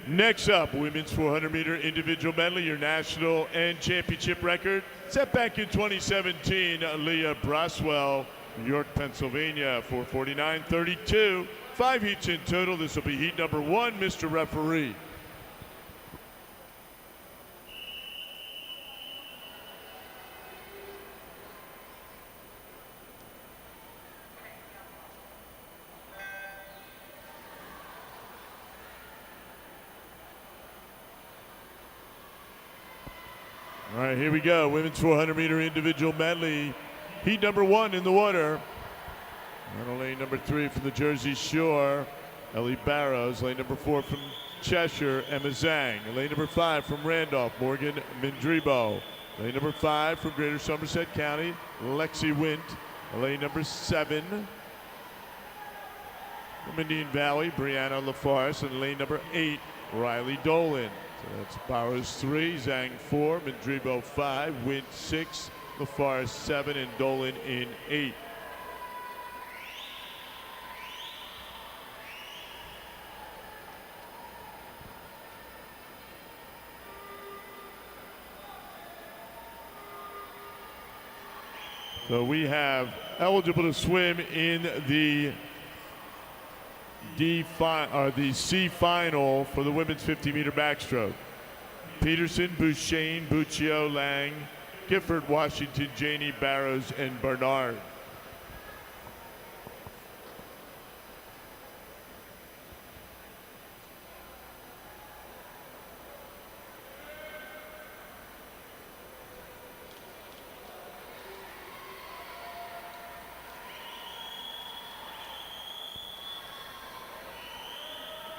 Next up, women's 400-meter individual medley, your national and championship record. Set back in 2017, Leah Braswell, New York, Pennsylvania, 4:49.32. 5 heats in total. This will be heat number 1, Mr. Referee. All right, here we go. Women's 400-meter individual medley. Heat number 1 in the water. On lane number 3 from the Jersey Shore, Ellie Barrows. Lane number 4 from Cheshire, Emma Zhang. Lane number 5 from Randolph, Morgan Mindribo. Lane number 5 from Greater Somerset County, Lexi Wint. Lane number 7 from Indian Valley, Brianna LaForest. And lane number 8, Riley Dolan. So that's Barrows 3, Zhang 4, Mindribo 5, Wint 6, LaForest 7, and Dolan in 8. So we have eligible to swim in the C final for the women's 50-meter backstroke. Peterson, Bouchain, Buccio, Lang, Gifford, Washington, Janie, Barrows, and Bernard.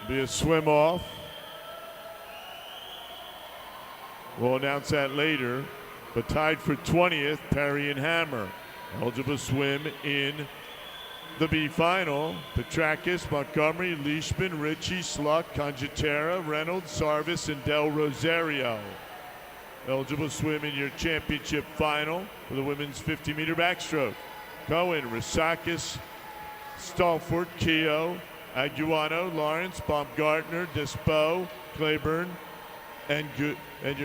Be a swim off. We'll announce that later. But tied for 20th, Perry and Hammer. Eligible swim in the B final. Petrakis, Montgomery, Leishman, Ritchie, Sluck, Conjitera, Reynolds, Sarvis, and Del Rosario. Eligible swim in your championship final for the women's 50-meter backstroke. Cohen, Rasakis, Stalford, Keogh, Aguano, Lawrence, Baumgartner, Despo, Claiborne, and your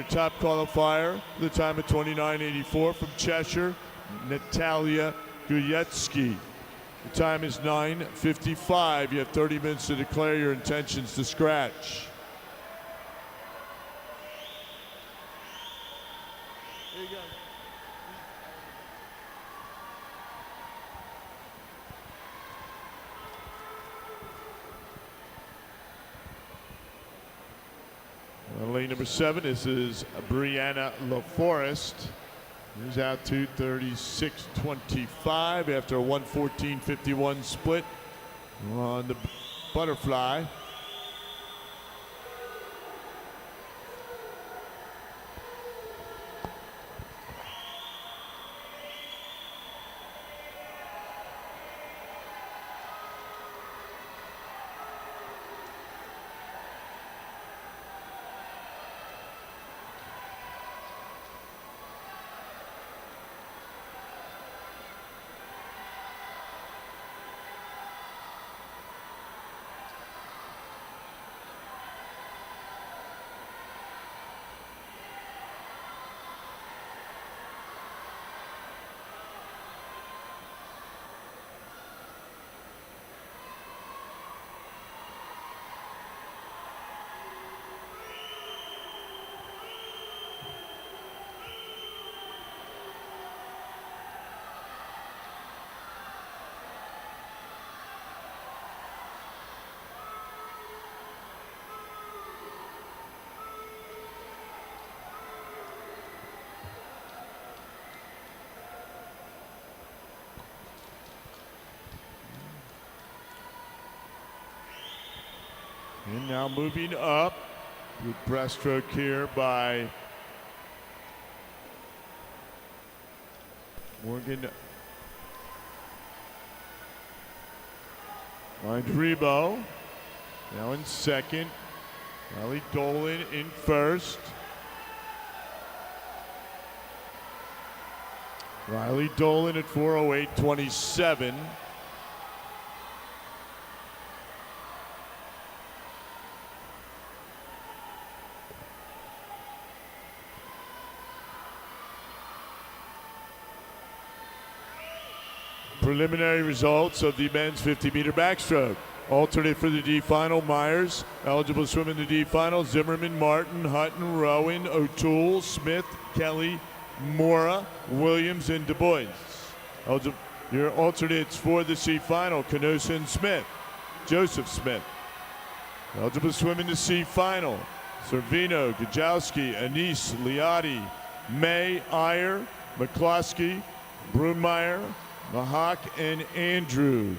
top qualifier, the time of 29:84 from Cheshire, Natalia Guyetsky. The time is 9:55. You have 30 minutes to declare your intentions to scratch. There you go. Lane number 7, this is Brianna LaForest, who's out to 36:25 after a 1:14.51 split on the butterfly. And now moving up with breaststroke here by Morgan Behind Rebo. Now in second. Riley Dolan in first. Riley Dolan at 4:08.27. Preliminary results of the men's 50-meter backstroke. Alternate for the D final, Myers. Eligible to swim in the D final, Zimmerman, Martin, Hutton, Rowan, O'Toole, Smith, Kelly, Mora, Williams, and Du Bois. Your alternates for the C final, Canosa and Smith. Joseph Smith. Eligible to swim in the C final, Servino, Gajowski, Anise, Liati, May, Iyer, McCloskey, Brunmeyer, Mahak, and Andrews.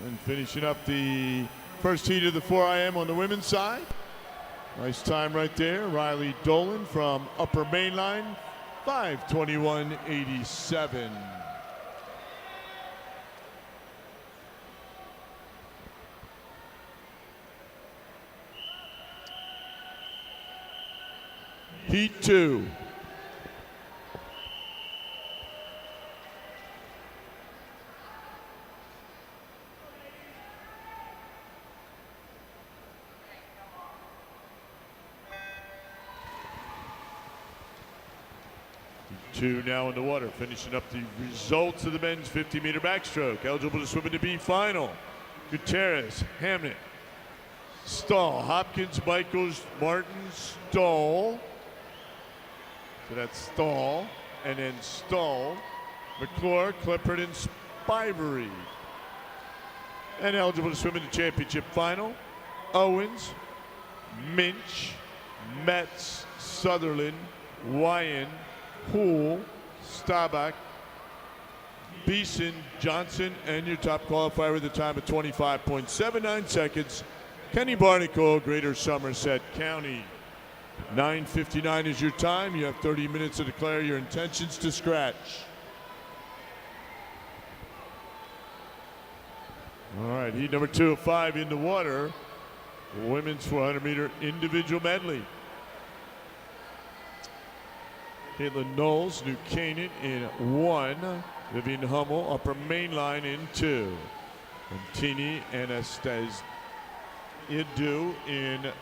And finishing up the first heat of the 4 IM on the women's side. Nice time right there. Riley Dolan from Upper Mainline, 5:21.87. Heat 2. Two now in the water, finishing up the results of the men's 50-meter backstroke. Eligible to swim in the B final, Gutierrez, Hamnet, Stahl, Hopkins, Michaels, Martin, Stahl. So that's Stahl, and then Stahl, McClure, Clifford, and Spivery. And eligible to swim in the championship final, Owens, Minch, Metz, Sutherland, Wyan, Poole, Staubach, Beeson, Johnson, and your top qualifier with a time of 25.79 seconds, Kenny Barnacle, Greater Somerset County. 9:59 is your time. You have 30 minutes to declare your intentions to scratch. All right, heat number 2 of 5 in the water. Women's 400-meter individual medley. Caitlin Knowles, New Canaan in 1. Vivian Hummel, Upper Mainline in 2. And Tini Anastas Idu in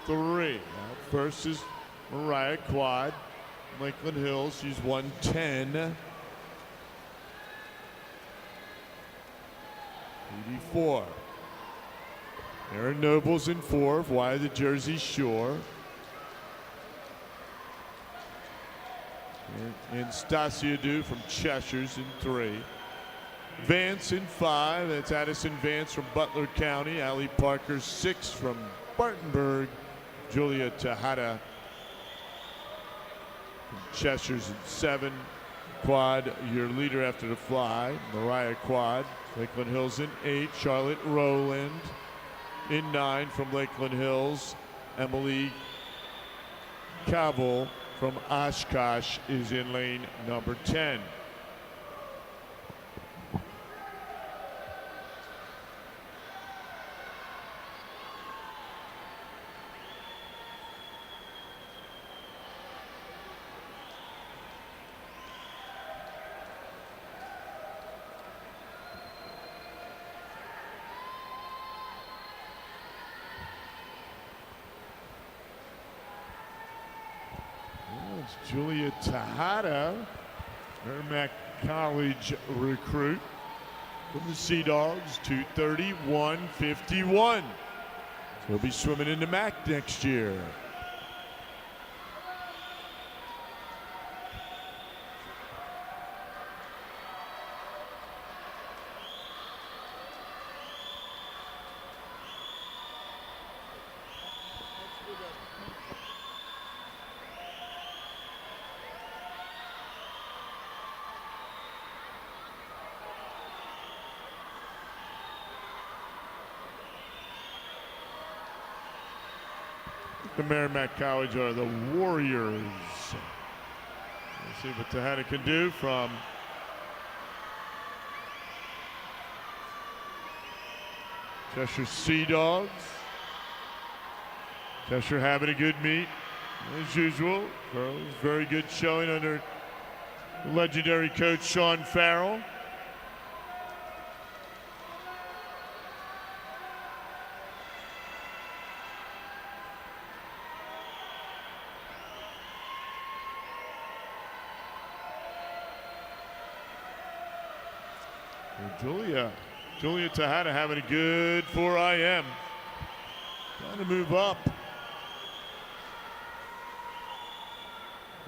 3. First is Mariah Quad, Lakeland Hills. She's 1:10. 84. Erin Nobles in 4, via the Jersey Shore. And Stasia Du from Cheshire's in 3. Vance in 5. That's Addison Vance from Butler County. Allie Parker 6 from Spartanburg. Julia Tejada from Cheshire's in 7. Quad, your leader after the fly. Mariah Quad. Lakeland Hills in 8. Charlotte Rowland in 9 from Lakeland Hills. Emily Cavill from Oshkosh is in lane number 10. Julia Tejada, Merrimack College recruit from the Sea Dogs, 2:31.51. He'll be swimming in the MAC next year. The Merrimack College are the Warriors. Let's see what Tejada can do from Cheshire Sea Dogs. Cheshire having a good meet, as usual. Girls, very good showing under legendary coach Sean Farrell. Julia Tejada having a good 4 IM. Trying to move up.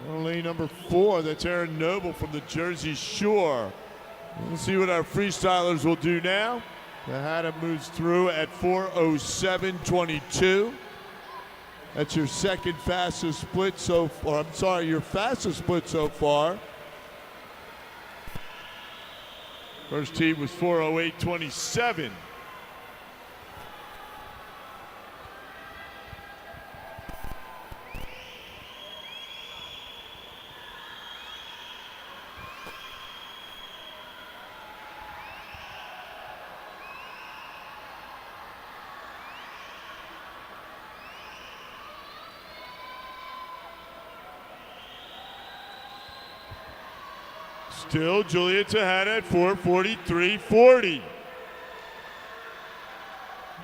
On lane number 4, that's Aaron Noble from the Jersey Shore. We'll see what our freestylers will do now. Tejada moves through at 4:07.22. That's your second fastest split so far. I'm sorry, your fastest split so far. First heat was 4:08.27. Still Julia Tejada at 4:43.40.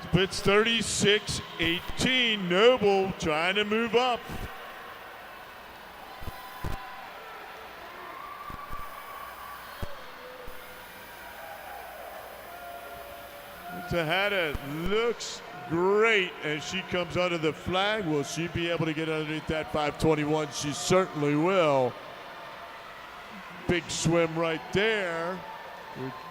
Splits 36.18. Noble trying to move up. Tejada looks great as she comes under the flag. Will she be able to get underneath that 5:21? She certainly will. Big swim right there.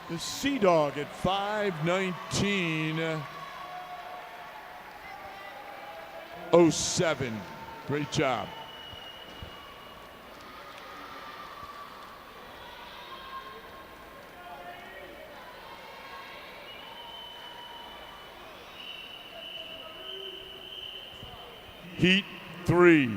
The Sea Dog at 5:19.07. Great job. Heat 3.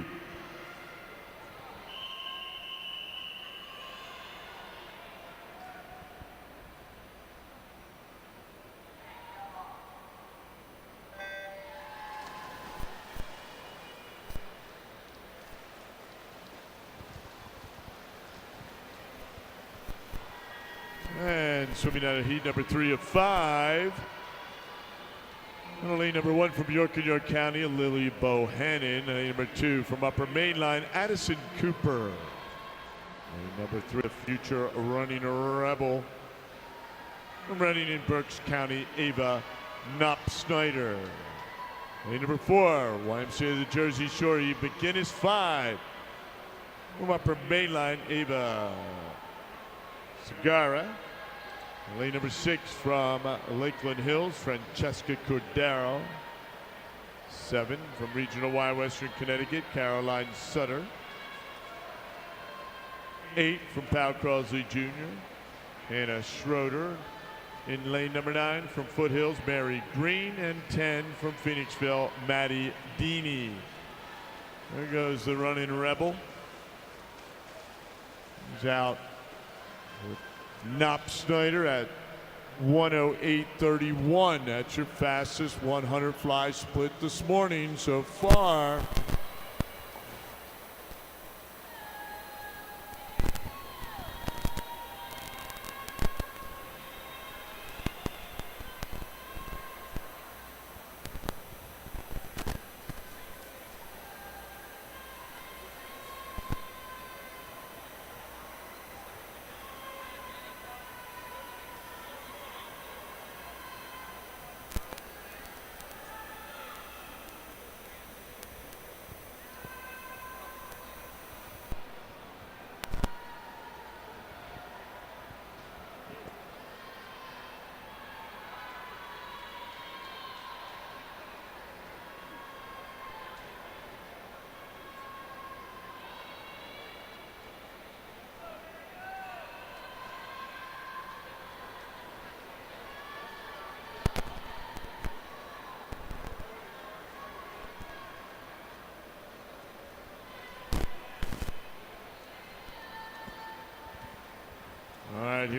And swimming out of heat number 3 of 5. Lane number 1 from York and York County, Lily Bohannon. Lane number 2 from Upper Mainline, Addison Cooper. Lane number 3, a future running rebel from running in Berks County, Ava Knopp Snyder. Lane number 4, YMCA of the Jersey Shore, McGinnis 5. From Upper Mainline, Ava Segara. Lane number 6 from Lakeland Hills, Francesca Cordero. 7 from Regional Y Western Connecticut, Caroline Sutter. 8 from Powell Crosley Jr., Hannah Schroeder. In lane number 9 from Foothills, Mary Green. And 10 from Phoenixville, Maddie Deeney. There goes the running rebel. He's out with Knopp Snyder at 1:08.31. That's your fastest 100 fly split this morning so far.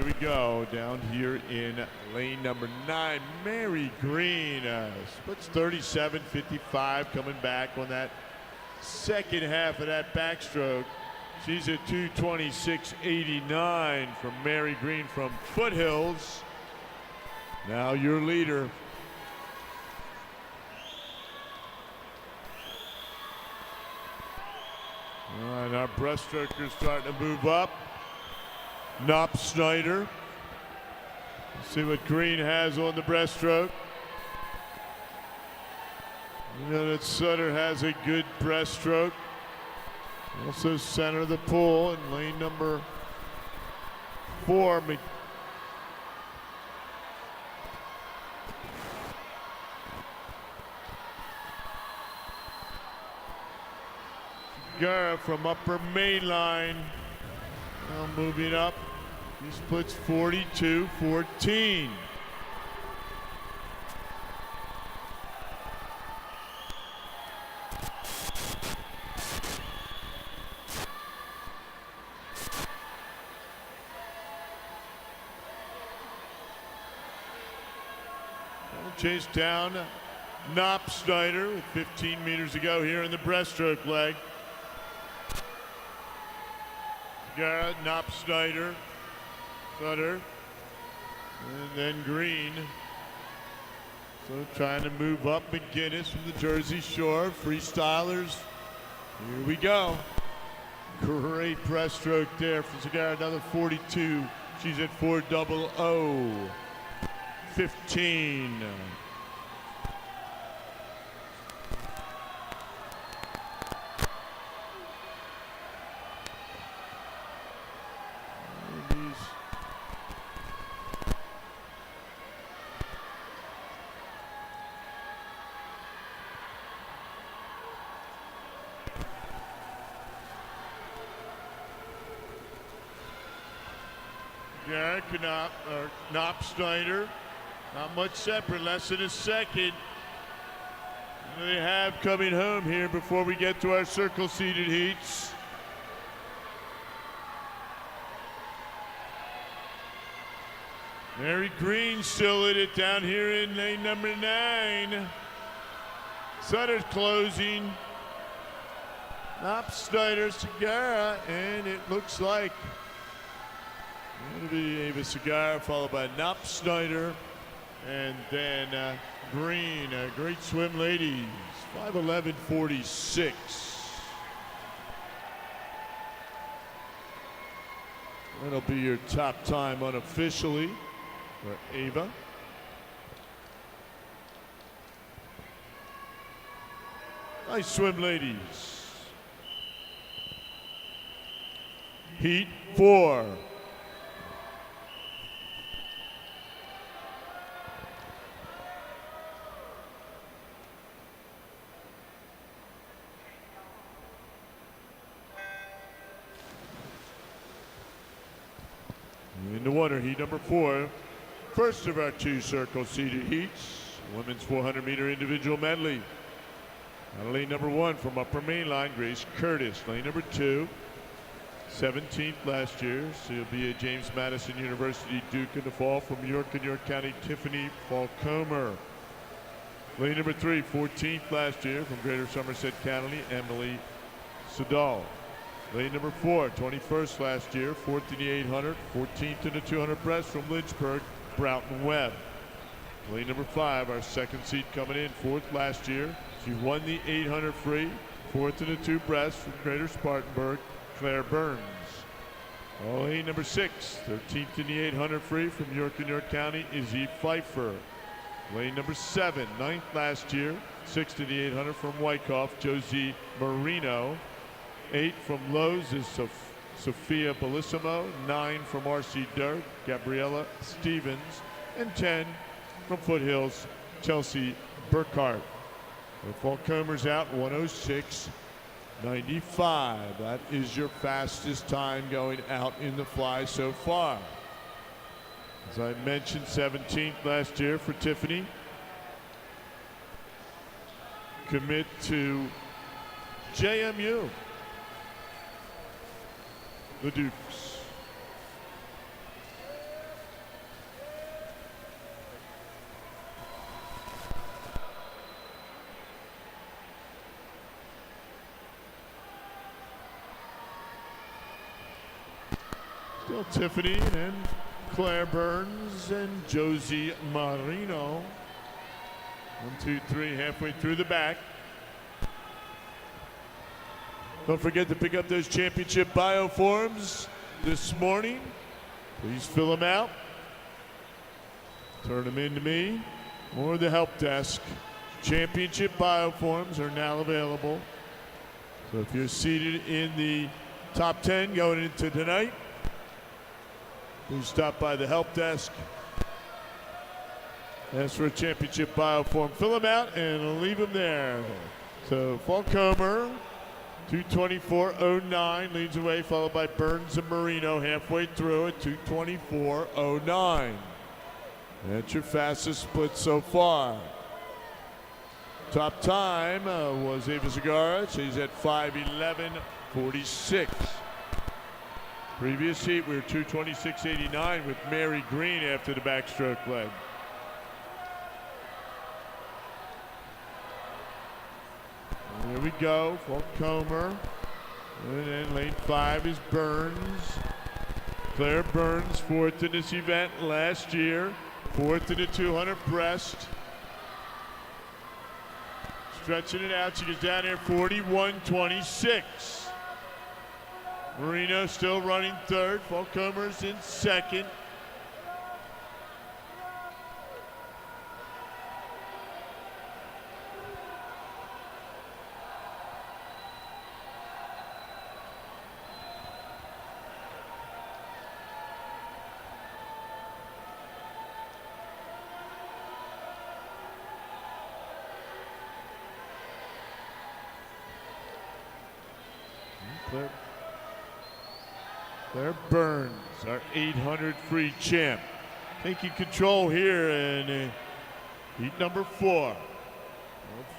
we go. Down here in lane number 9, Mary Green. Splits 37.55, coming back on that second half of that backstroke. She's at 2:26.89 from Mary Green from Foothills. Now your leader. All right, our breaststrokers starting to move up. Knop Snyder. Let's see what Green has on the breaststroke. You know that Sutter has a good breaststroke. Also center of the pool in lane number 4. Gara from upper main line. Now moving up. He splits 42-14. Chase down Knop Snyder with 15 meters to go here in the breaststroke leg. Gara, Knop Snyder, Sutter, and then Green. So trying to move up McGinnis from the Jersey Shore. Freestylers, here we go. Great breaststroke there for Zagara, another 42. She's at 4:00:15. Knop Snyder, not much separate, less than a second. They have coming home here before we get to our circle seated heats. Mary Green still in it down here in lane number 9. Sutter's closing. Knop Snyder, Segura, and it looks like it'll be Ava Segura followed by Knop Snyder and then Green. Great swim, ladies. 5:11:46. That'll be your top time unofficially for Ava. Nice swim, ladies. Heat 4. In the water heat number 4, first of our 2 circle seated heats, women's 400-meter individual medley. Out of lane number 1 from upper main line, Grace Curtis. Lane number 2, 17th last year. She'll be at James Madison University, Duke in the fall. From York and York County, Tiffany Falcomer. Lane number 3, 14th last year from Greater Somerset County, Emily Sedal. Lane number 4, 21st last year, 4th in the 800, 14th in the 200 breast from Lynchburg, Broughton Webb. Lane number 5, our second seat coming in, 4th last year. She won the 800 free, 4th in the 2 breast from Greater Spartanburg, Claire Burns. Lane number 6, 13th in the 800 free from York and York County, Izzy Pfeiffer. Lane number 7, 9th last year, 6th in the 800 from Wyckoff, Josie Marino. 8 from Lowe's is Sophia Bellissimo. 9 from RC Dirk, Gabriella Stevens. And 10 from Foothills, Chelsea Burkhart. The Falcomer's out 1:06.95. That is your fastest time going out in the fly so far. As I mentioned, 17th last year for Tiffany. Commit to JMU. The Dukes. Still Tiffany and Claire Burns and Josie Marino. 1, 2, 3, halfway through the back. Don't forget to pick up those championship bio forms this morning. Please fill them out. Turn them in to me or the help desk. Championship bio forms are now available. So if you're seated in the top 10 going into tonight, please stop by the help desk. Ask for a championship bio form. Fill them out and leave them there. So Falcomer, 2:24.09 leads away, followed by Burns and Marino halfway through at 2:24.09. That's your fastest split so far. Top time was Ava Zagara. She's at 5:11.46. Previous heat, we were 2:26.89 with Mary Green after the backstroke leg. There we go, Falcomer. And then lane 5 is Burns. Claire Burns, 4th in this event last year. 4th in the 200 breast. Stretching it out, she gets down here 41.26. Marino still running 3rd. Falcomer's in 2nd. Claire Burns, our 800 free champ, taking control here in heat number 4.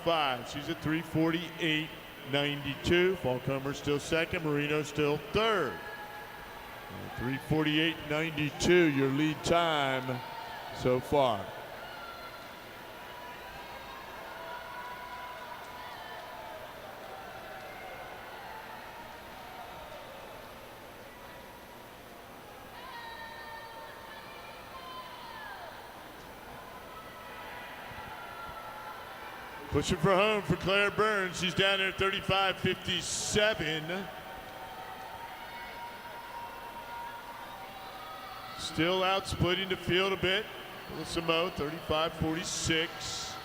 5, she's at 3:48.92. Falcomer still 2nd, Marino still 3rd. 3:48.92, your lead time so far. Pushing for home for Claire Burns. She's down there at 35.57. Still out splitting the field a bit. Melissa Moe, 35.46.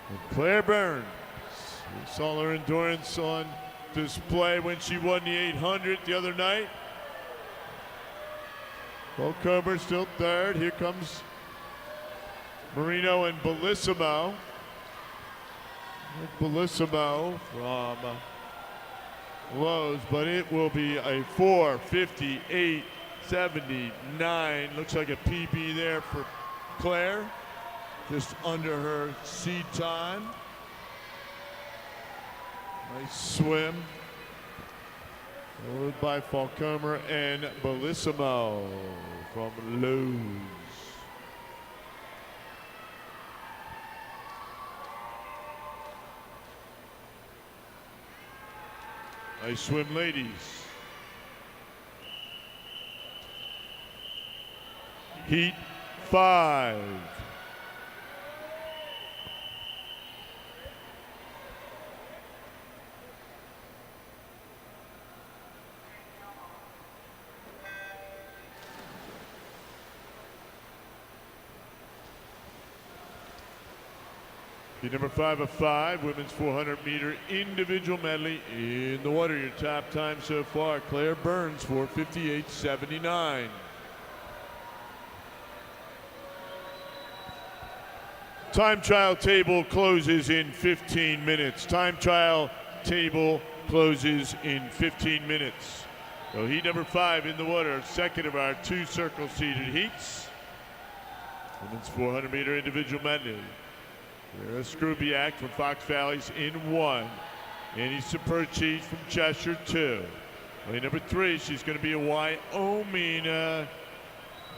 And Claire Burns. We saw her endurance on display when she won the 800 the other night. Falcomer still 3rd. Here comes Marino and Bellissimo. Bellissimo from Lowe's, but it will be a 4:58.79. Looks like a PB there for Claire, just under her seed time. Nice swim. Followed by Falcomer and Bellissimo from Lowe's. Nice swim, ladies. Heat 5. Heat number 5 of 5, women's 400-meter individual medley in the water. Your top time so far, Claire Burns, 4:58.79. Time trial table closes in 15 minutes. Time trial table closes in 15 minutes. So heat number 5 in the water, 2nd of our 2 circle-seated heats. Women's 400-meter individual medley. Vera Skrubiak from Fox Valley's in 1. Annie Supercheese from Cheshire 2. Lane number 3, she's going to be a Wyoming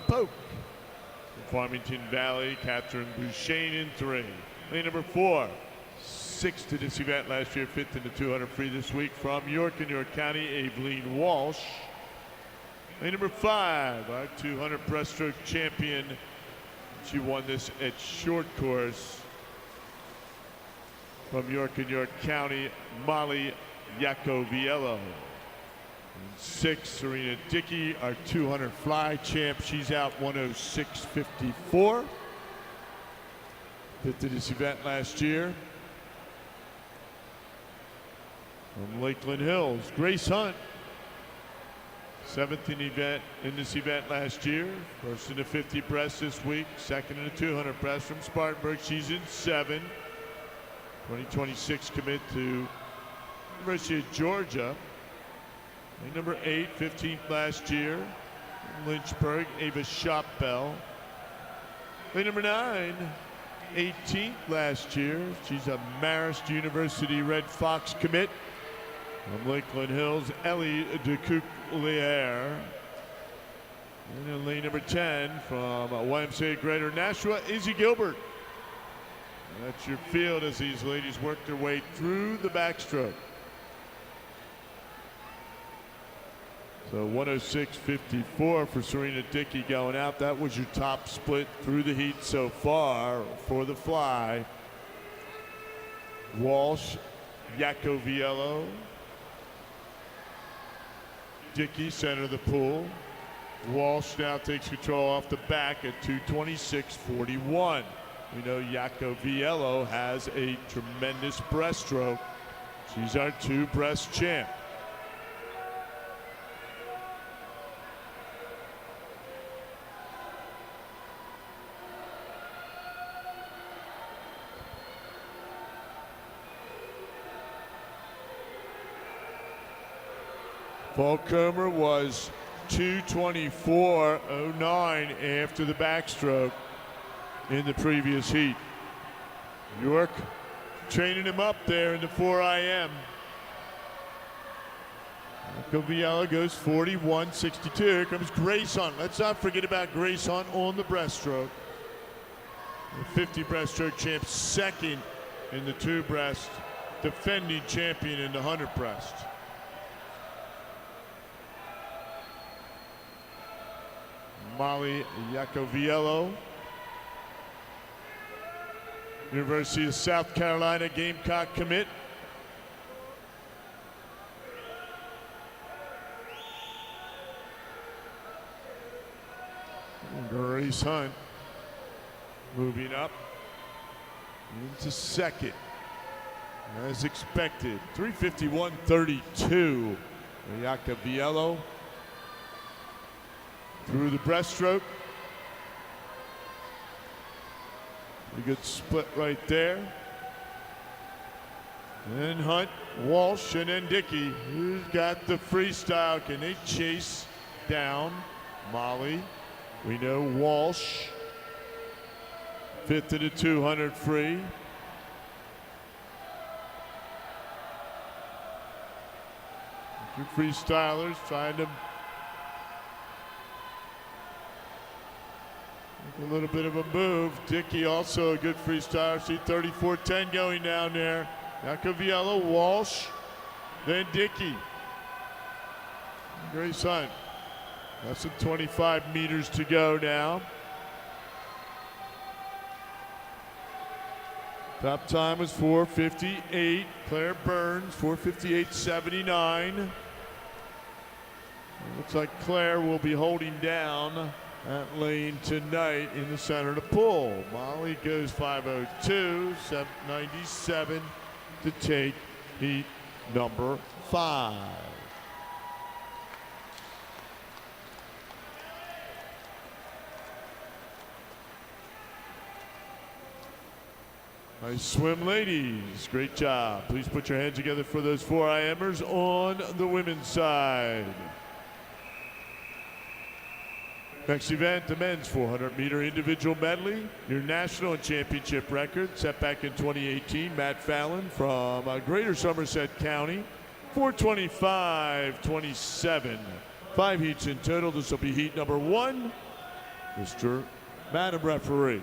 Poke. From Farmington Valley, Catherine Bouchain in 3. Lane number 4, 6th to this event last year, 5th in the 200 free this week from York and York County, Aveline Walsh. Lane number 5, our 200 breaststroke champion. She won this at short course from York and York County, Molly Yacoviello. 6, Serena Dickey, our 200 fly champ. She's out 106.54. Fifth in this event last year. From Lakeland Hills, Grace Hunt. 7th in this event last year. First in the 50 breast this week. Second in the 200 breast from Spartanburg. She's in 7. 2026 commit to University of Georgia. Lane number 8, 15th last year. Lynchburg, Ava Shopbell. Lane number 9, 18th last year. She's a Marist University Red Fox commit. From Lakeland Hills, Ellie DeCouklier. And in lane number 10 from YMCA Greater Nashua, Izzy Gilbert. And that's your field as these ladies work their way through the backstroke. So 106.54 for Serena Dickey going out. That was your top split through the heat so far for the fly. Walsh, Yacoviello. Dickey, center of the pool. Walsh now takes control off the back at 226.41. We know Yacoviello has a tremendous breaststroke. She's our 2 breast champ. Falcomer was 224.09 after the backstroke in the previous heat. York training him up there in the 4 IM. Yacoviello goes 41.62. Here comes Grace Hunt. Let's not forget about Grace Hunt on the breaststroke. The 50 breaststroke champ, second in the 2 breast, defending champion in the 100 breast. Molly Yacoviello, University of South Carolina Gamecock commit. Grace Hunt moving up into second as expected. 351.32. Yacoviello through the breaststroke. A good split right there. And Hunt, Walsh, and then Dickey. Who's got the freestyle? Can they chase down Molly? We know Walsh, 5th in the 200 free. Two freestylers trying to a little bit of a move. Dickey also a good freestyler. See 34.10 going down there. Yacoviello, Walsh, then Dickey. Grace Hunt. Less than 25 meters to go now. Top time was 4:58. Claire Burns, 4:58.79. Looks like Claire will be holding down that lane tonight in the center of the pool. Molly goes 5:02, 7:97 to take heat number 5. Nice swim, ladies. Great job. Please put your hands together for those 4 IMers on the women's side. Next event, the men's 400-meter individual medley. Your national and championship record set back in 2018. Matt Fallon from Greater Somerset County, 4:25.27. 5 heats in total. This will be heat number 1. Madam Referee.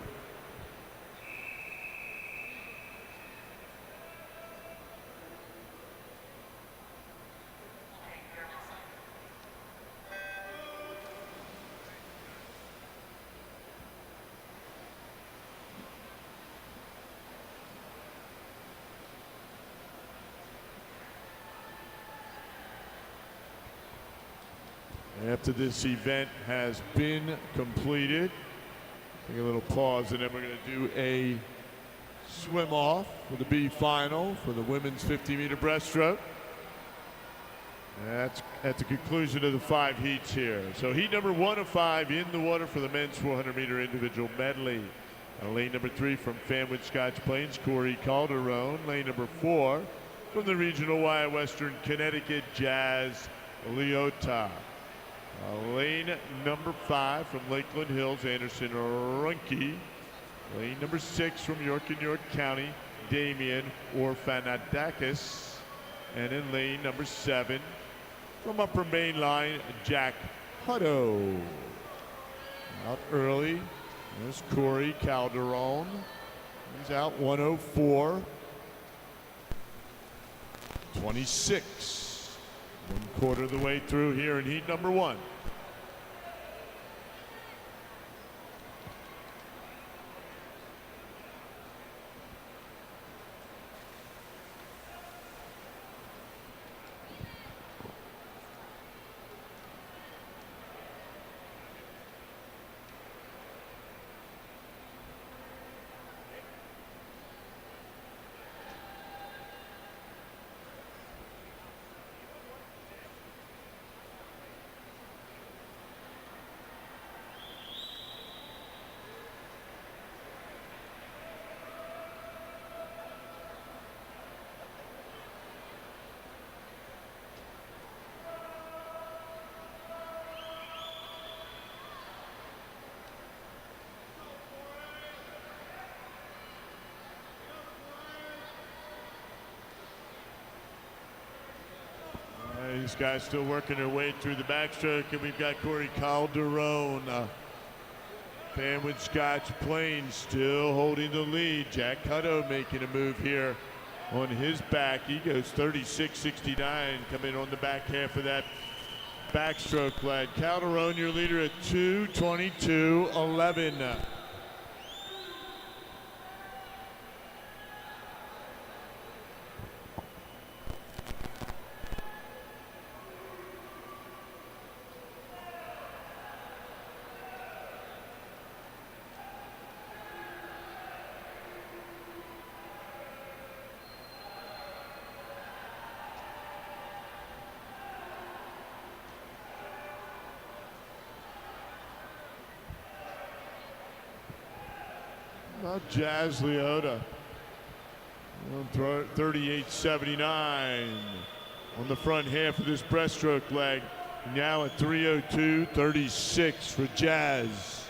after this event has been completed. Take a little pause, and then we're going to do a swim off for the B final for the women's 50-meter breaststroke. That's at the conclusion of the 5 heats here. So heat number 1 of 5 in the water for the men's 400-meter individual medley. Lane number 3 from Fanwood Scotch Plains, Corey Calderon. Lane number 4 from the regional Y Western Connecticut, Jazz Leota. Lane number 5 from Lakeland Hills, Anderson Runke. Lane number 6 from York and York County, Damian Orfanadakis. And in lane number 7 from Upper Main Line, Jack Hutto. Out early, there's Corey Calderon. He's out 104. 26. 1/4 of the way through here in heat number 1. These guys still working their way through the backstroke, and we've got Corey Calderon. Fanwood Scotch Plains still holding the lead. Jack Hutto making a move here on his back. He goes 36.69, coming on the back half of that backstroke leg. Calderon, your leader at 2:22.11. Jazz Leota, 38.79 on the front half of this breaststroke leg. Now at 3:02.36 for Jazz.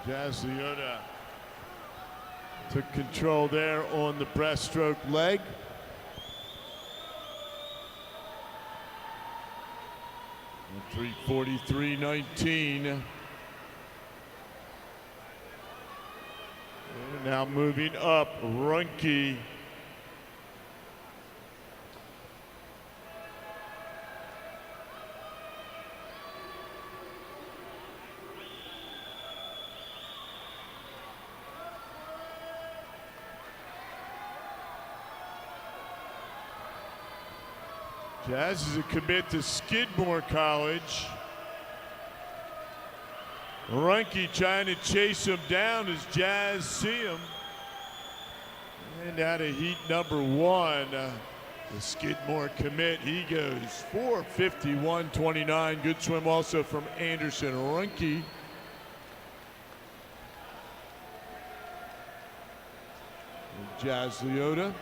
Jazz Leota took control there on the breaststroke leg. And 3:43.19. And now moving up, Runke. Jazz is a commit to Skidmore College. Runke trying to chase him down as Jazz see him. And out of heat number 1, the Skidmore commit, he goes 4:51.29. Good swim also from Anderson Runke. Jazz Leota,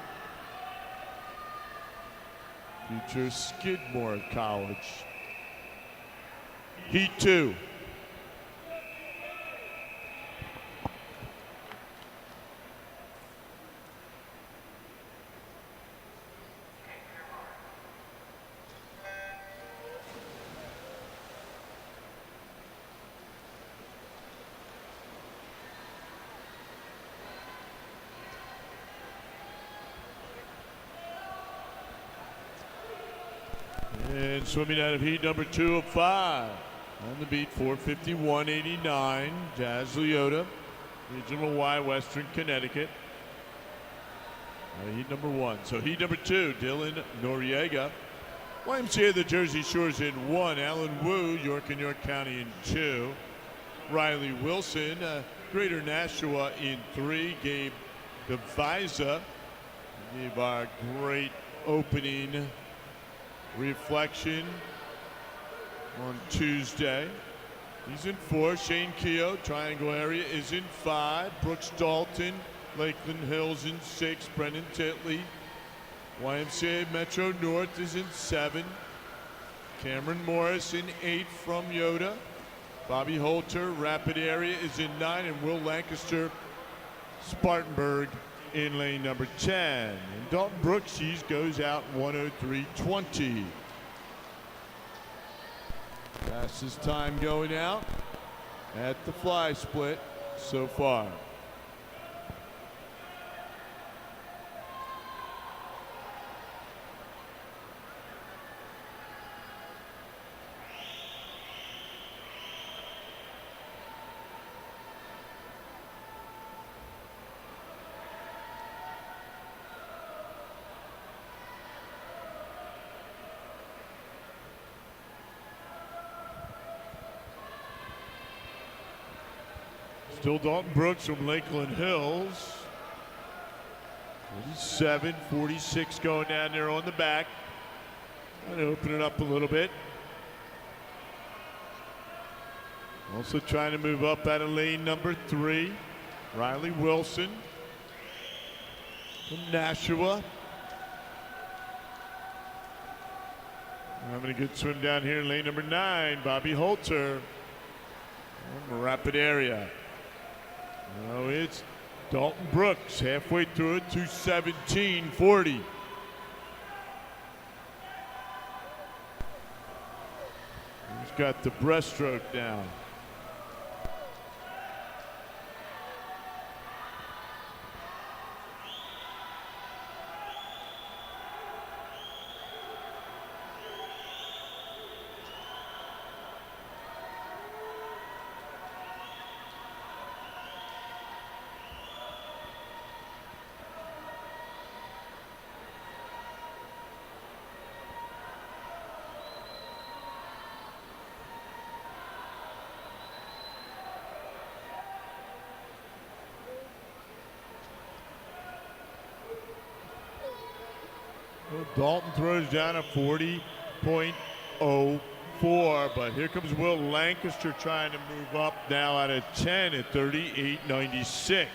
future Skidmore College. Heat 2. And swimming out of heat number 2 of 5. On the beat, 4:51.89. Jazz Leota, Regional Y, Western Connecticut. Heat number 1. So heat number 2, Dylan Noriega. YMCA, the Jersey Shores in 1. Alan Wu, York and York County in 2. Riley Wilson, Greater Nashua in 3. Gabe Devisa gave our great opening reflection on Tuesday. He's in 4. Shane Keogh, Triangle area, is in 5. Brooks Dalton, Lakeland Hills in 6. Brendan Titley, YMCA Metro North, is in 7. Cameron Morris in 8 from Yoda. Bobby Holter, Rapid area, is in 9. And Will Lancaster, Spartanburg, in lane number 10. And Dalton Brooks goes out 1:03.20. Fastest time going out at the fly split so far. Still Dalton Brooks from Lakeland Hills. 47, 46 going down there on the back. Trying to open it up a little bit. Also trying to move up out of lane number 3. Riley Wilson from Nashua. Having a good swim down here in lane number 9. Bobby Holter from Rapid area. No, it's Dalton Brooks halfway through it, 2:17.40. He's got the breaststroke down. Dalton throws down a 40.04, but here comes Will Lancaster trying to move up now out of 10 at 38.96.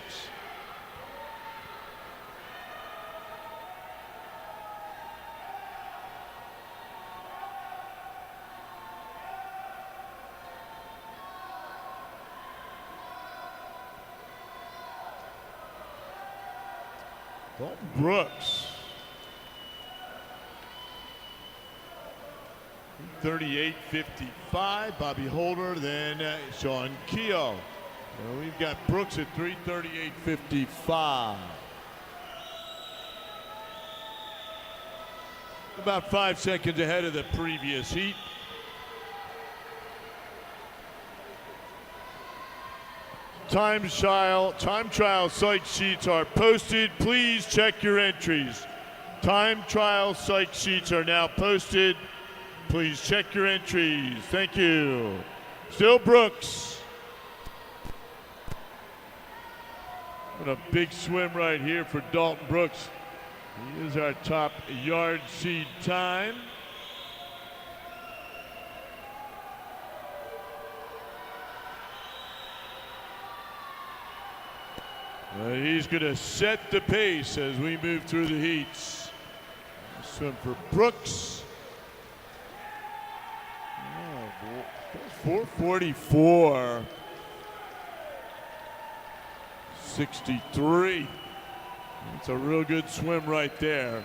Dalton Brooks, 38.55. Bobby Holder, then Sean Keogh. Well, we've got Brooks at 3:38.55. About 5 seconds ahead of the previous heat. Time trial site sheets are posted. Please check your entries. Time trial site sheets are now posted. Please check your entries. Thank you. Still Brooks. What a big swim right here for Dalton Brooks. He is our top yard seed time. He's going to set the pace as we move through the heats. Swim for Brooks. 4:44. 63. It's a real good swim right there.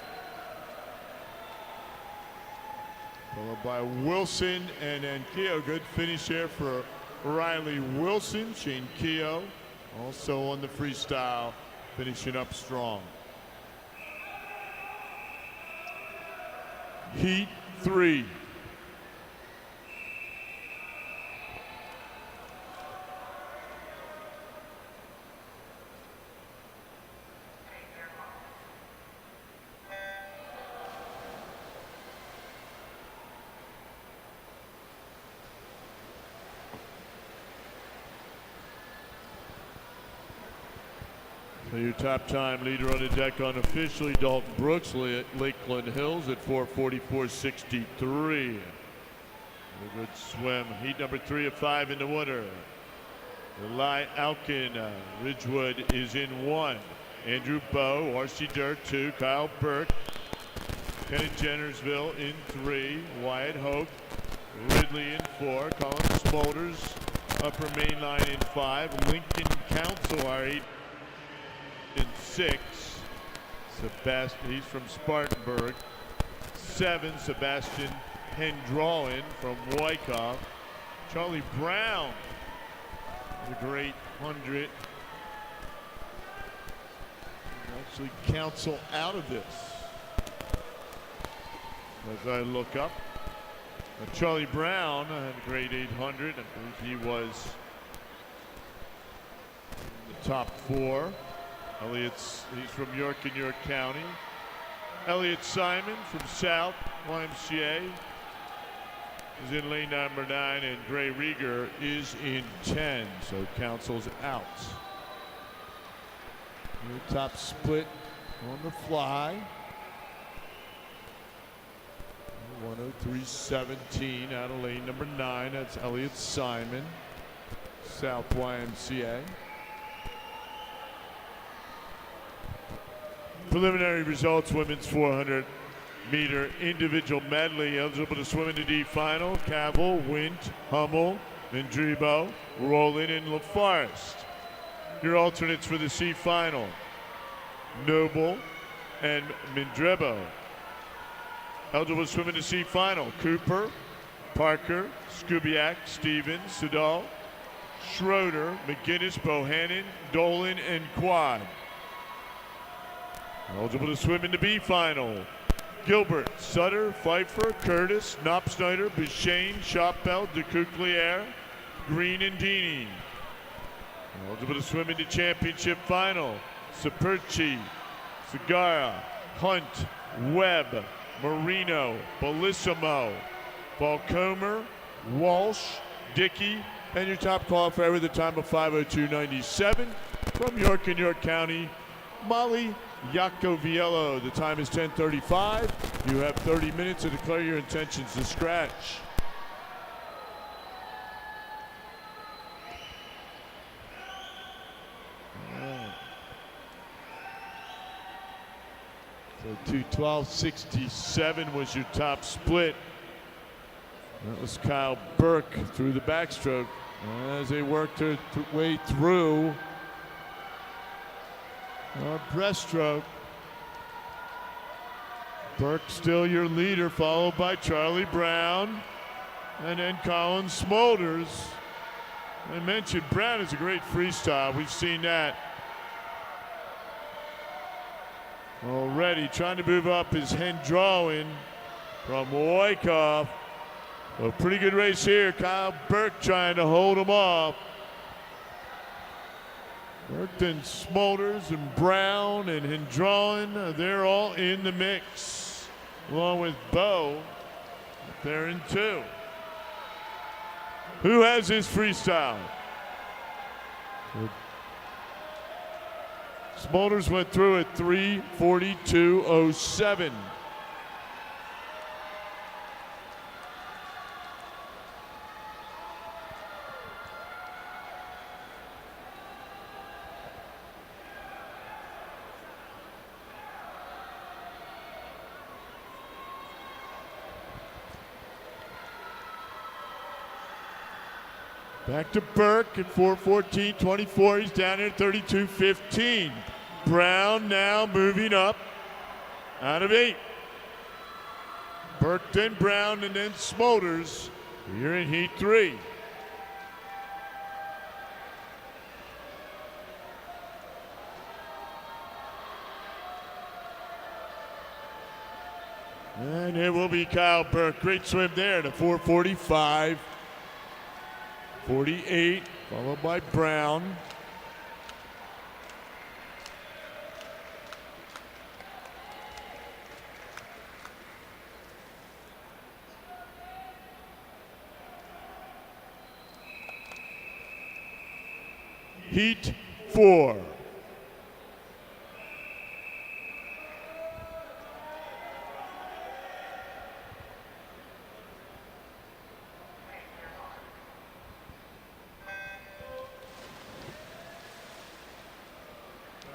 Followed by Wilson and then Keogh. Good finish there for Riley Wilson. Shane Keogh also on the freestyle, finishing up strong. Heat 3. So your top time leader on the deck unofficially, Dalton Brooks, Lakeland Hills at 4:44.63. A good swim. Heat number 3 of 5 in the water. Eli Alkin, Ridgewood is in 1. Andrew Bowe, RC Dirt 2. Kyle Burke, Kenneth Jennersville in 3. Wyatt Hoke, Ridley in 4. Colin Smolders, Upper Main Line in 5. Lincoln Council, our 8 in 6. Sebastian, he's from Spartanburg. 7, Sebastian Hendrawin from Wyckoff. Charlie Brown, the great 100. Actually Council out of this. As I look up, Charlie Brown had a great 800. I believe he was in the top 4. He's from York and York County. Elliott Simon from South YMCA is in lane number 9, and Gray Rieger is in 10. So Council's out. New top split on the fly. 103.17 out of lane number 9. That's Elliott Simon, South YMCA. Preliminary results, women's 400-meter individual medley. Eligible to swim in the D final: Cavill, Wint, Hummel, Mandribo, Rowland, and LaForest. Your alternates for the C final: Noble and Mandribo. Eligible to swim in the C final: Cooper, Parker, Skubiak, Stevens, Sedal, Schroeder, McGinnis, Bohannon, Dolan, and Quad. Eligible to swim in the B final: Gilbert, Sutter, Pfeiffer, Curtis, Knopsnyder, Bouchane, Shopbell, DeCouklier, Green, and Dini. Eligible to swim in the championship final: Saperchi, Segarra, Hunt, Webb, Marino, Bellissimo, Falcomer, Walsh, Dickey, and your top qualifier with a time of 5:02.97 from York and York County, Molly Iacoviello. The time is 10:35. You have 30 minutes to declare your intentions to scratch. So 2:12.67 was your top split. That was Kyle Burke through the backstroke as they worked their way through our breaststroke. Burke still your leader, followed by Charlie Brown and then Colin Smolders. I mentioned Brown is a great freestyle. We've seen that already. Trying to move up is Hendrawin from Wyckoff. A pretty good race here. Kyle Burke trying to hold him off. Burke and Smolders and Brown and Hendrawin, they're all in the mix, along with Bowe. They're in 2. Who has his freestyle? Smolders went through at 3:42.07. Back to Burke at 4:14.24. He's down here at 32.15. Brown now moving up out of 8. Burke, then Brown, and then Smolders. You're in heat 3. And it will be Kyle Burke. Great swim there to 4:45.48, followed by Brown. Heat 4.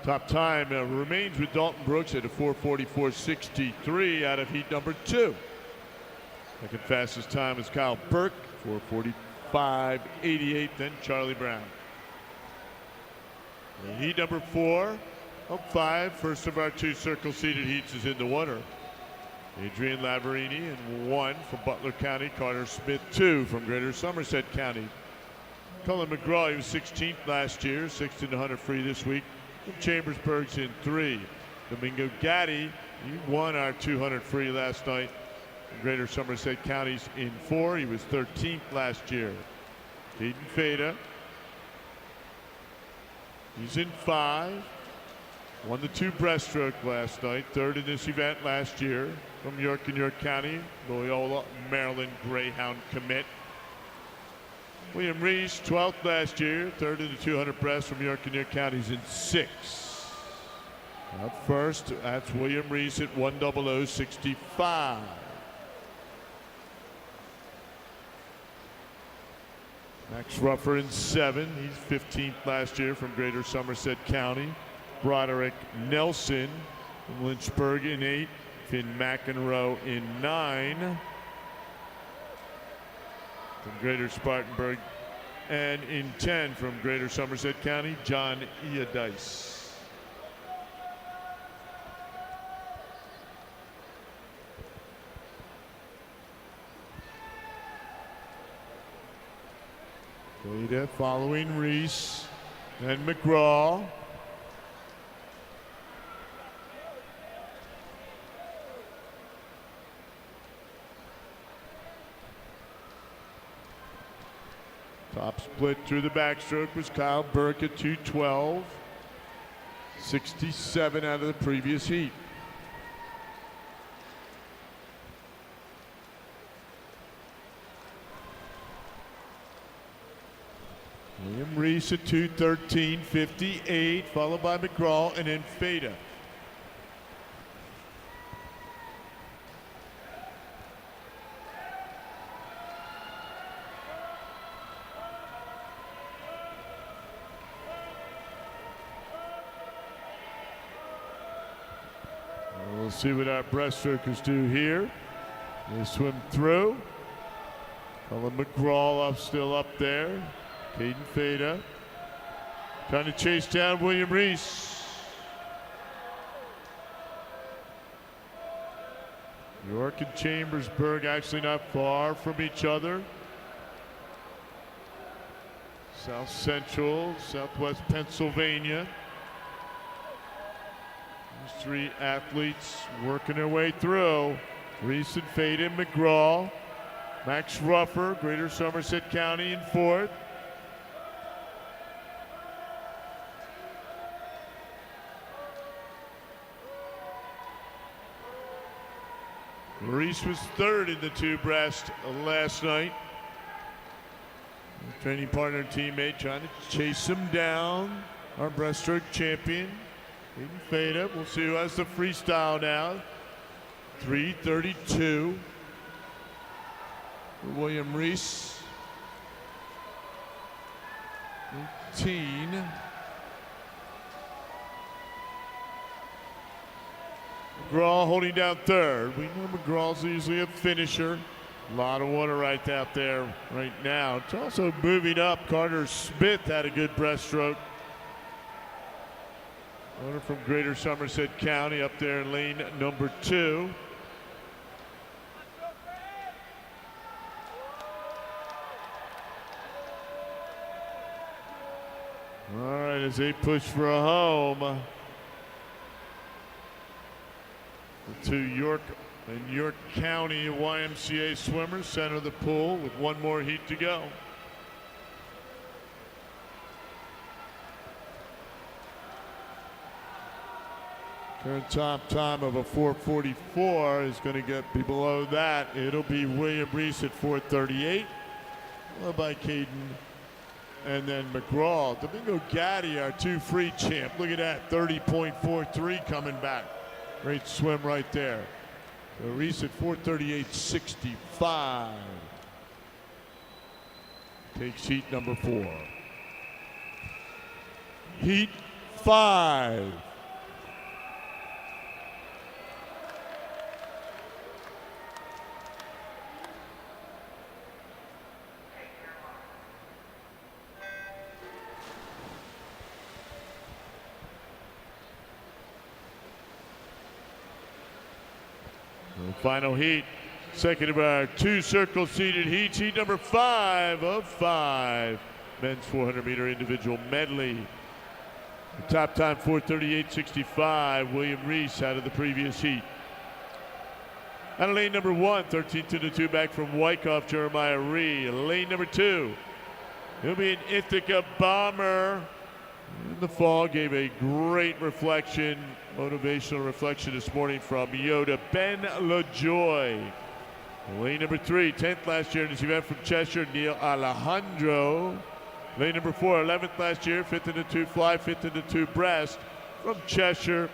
Top time remains with Dalton Brooks at a 4:44.63 out of heat number 2. Second fastest time is Kyle Burke, 4:45.88, then Charlie Brown. Heat number 4 of 5, first of our 2 circle-seated heats is in the water. Adrian Lavarini in 1 from Butler County, Carter Smith 2 from Greater Somerset County. Cullen McGraw, he was 16th last year, 6th in the 100 free this week. From Chambersburg's in 3. Domingo Gatti, he won our 200 free last night. Greater Somerset County's in 4. He was 13th last year. Caden Fada, he's in 5. Won the 2 breaststroke last night. 3rd in this event last year. From York and York County, Loyola, Maryland Greyhound commit. William Reese, 12th last year. 3rd in the 200 breast from York and York County's in 6. Up first, that's William Reese at 1:00.65. Max Ruffer in 7. He's 15th last year from Greater Somerset County. Broderick Nelson from Lynchburg in 8. Finn McEnroe in 9. From Greater Spartanburg. And in 10 from Greater Somerset County, John Iadice. Fada following Reese, then McGraw. Top split through the backstroke was Kyle Burke at 2:12. 67 out of the previous heat. William Reese at 2:13.58, followed by McGraw and then Fada. We'll see what our breaststrokers do here. They swim through. Colin McGraw still up there. Caden Fada trying to chase down William Reese. York and Chambersburg actually not far from each other. South Central, Southwest Pennsylvania. These 3 athletes working their way through. Reese and Fada and McGraw. Max Ruffer, Greater Somerset County in 4th. Reese was 3rd in the 2 breast last night. Training partner and teammate trying to chase him down. Our breaststroke champion, Caden Fada. We'll see who has the freestyle now. 3:32. William Reese. 18. McGraw holding down 3rd. We know McGraw's usually a finisher. A lot of water right out there right now. It's also moving up. Carter Smith had a good breaststroke. Water from Greater Somerset County up there in lane number 2. All right, as they push for a home. The 2 York and York County YMCA swimmers center the pool with 1 more heat to go. Current top time of a 4:44 is going to get be below that. It'll be William Reese at 4:38, followed by Caden and then McGraw. Domingo Gatti, our 2 free champ. Look at that, 30.43 coming back. Great swim right there. So Reese at 4:38.65. Takes heat number 4. Heat 5. Final heat, second of our 2 circle seated heats, heat number 5 of 5. Men's 400-meter individual medley. The top time 4:38.65. William Reese out of the previous heat. Out of lane number 1, 13 to the 2 back from Wyckoff, Jeremiah Ree. Lane number 2, he'll be an Ithaca bomber. In the fall, gave a great reflection, motivational reflection this morning from Yoda, Ben LaJoy. Lane number 3, 10th last year in this event from Cheshire, Neil Alejandro. Lane number 4, 11th last year, 5th in the 2 fly, 5th in the 2 breast from Cheshire,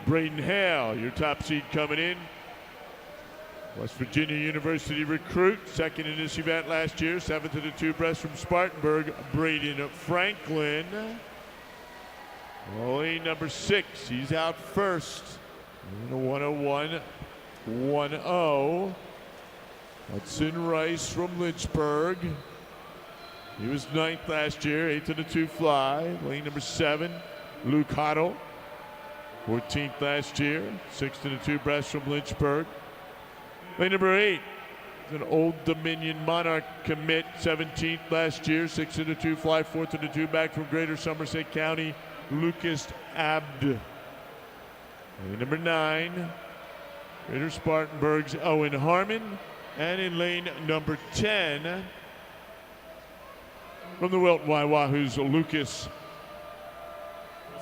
Braden Hale. Your top seed coming in, West Virginia University recruit, 2nd in this event last year, 7th in the 2 breast from Spartanburg, Braden Franklin. Lane number 6, he's out first in a 101.10. Hudson Rice from Lynchburg. He was 9th last year, 8th in the 2 fly. Lane number 7, Luke Hoddle, 14th last year, 6th in the 2 breast from Lynchburg. Lane number 8 is an Old Dominion Monarch commit, 17th last year, 6th in the 2 fly, 4th in the 2 back from Greater Somerset County, Lucas Abd. Lane number 9, Greater Spartanburg's Owen Harmon. And in lane number 10, from the Wilton Waiwahu's Lucas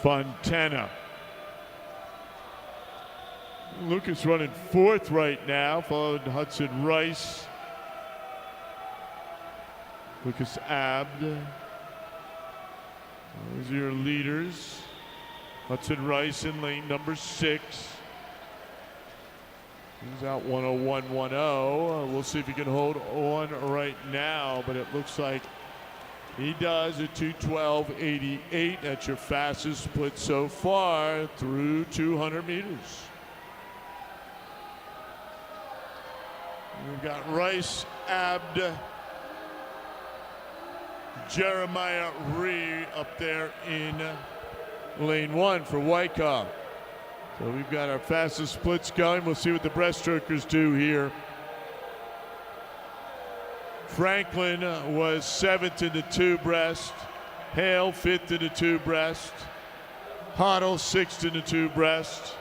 Fontana. Lucas running 4th right now, followed Hudson Rice, Lucas Abd. Those are your leaders. Hudson Rice in lane number 6. He's out 101.10. We'll see if he can hold on right now, but it looks like he does at 2:12.88. That's your fastest split so far through 200 meters. We've got Rice, Abd, Jeremiah Ree up there in lane 1 for Wyckoff. So we've got our fastest splits going. We'll see what the breaststrokers do here. Franklin was 7th in the 2 breast. Hale 5th in the 2 breast. Hoddle 6th in the 2 breast.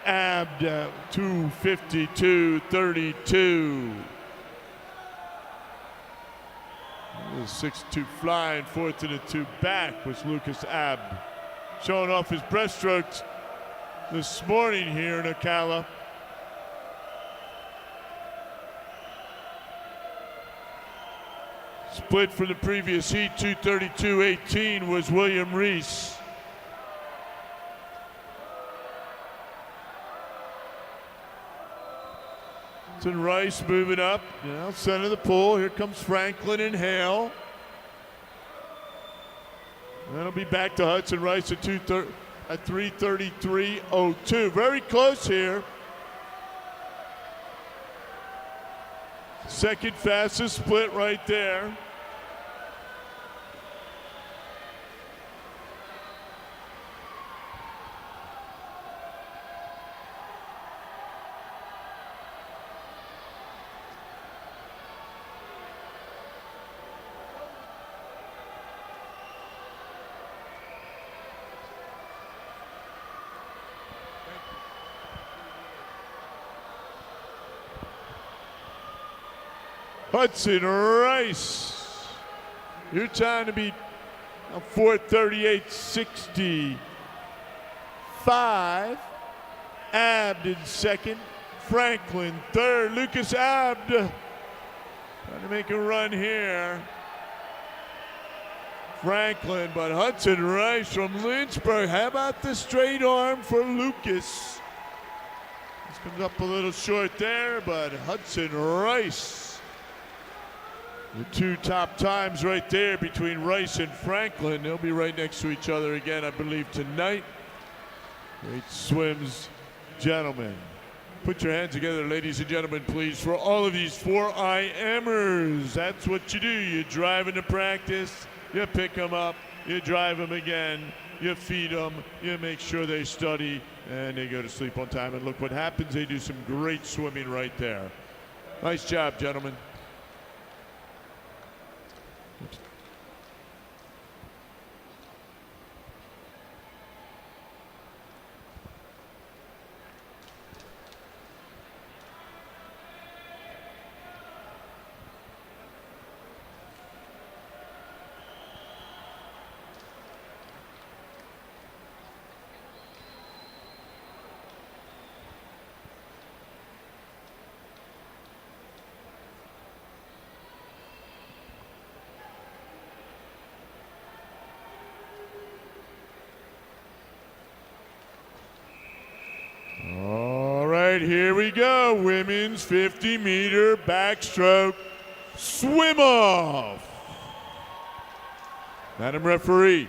Abd 2:52.32. 6'2" flying, 4th in the 2 back was Lucas Abd. Showing off his breaststrokes this morning here in Ocala. Split from the previous heat, 2:32.18 was William Reese. Hudson Rice moving up, now center of the pool. Here comes Franklin and Hale. That'll be back to Hudson Rice at 3:33.02. Very close here. Second fastest split right there. Hudson Rice, your time to be 4:38.65. Abd in 2nd, Franklin 3rd. Lucas Abd trying to make a run here. Franklin, but Hudson Rice from Lynchburg. How about the straight arm for Lucas? This comes up a little short there, but Hudson Rice The two top times right there between Rice and Franklin. They'll be right next to each other again, I believe, tonight. Great swims, gentlemen. Put your hands together, ladies and gentlemen, please, for all of these 4IMers. That's what you do. You drive into practice, you pick them up, you drive them again, you feed them, you make sure they study, and they go to sleep on time. And look what happens. They do some great swimming right there. Nice job, gentlemen. All right, here we go. Women's 50-meter backstroke swim off. Madam referee.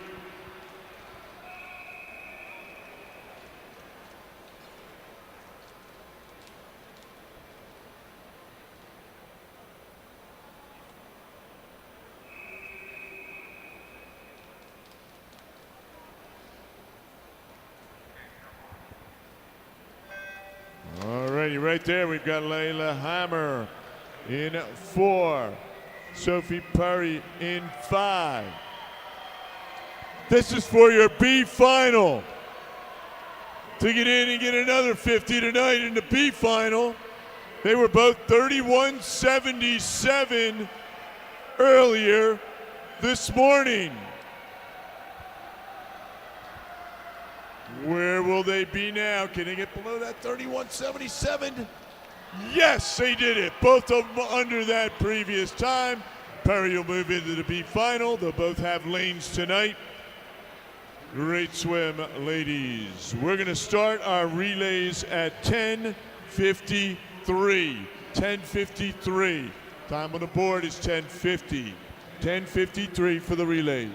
Alrighty, right there we've got Layla Hammer in 4, Sophie Perry in 5. This is for your B final. To get in and get another 50 tonight in the B final. They were both 31.77 earlier this morning. Where will they be now? Can they get below that 31.77? Yes, they did it. Both of them under that previous time. Perry will move into the B final. They'll both have lanes tonight. Great swim, ladies. We're going to start our relays at 10:53. 10:53. Time on the board is 10:50. 10:53 for the relays.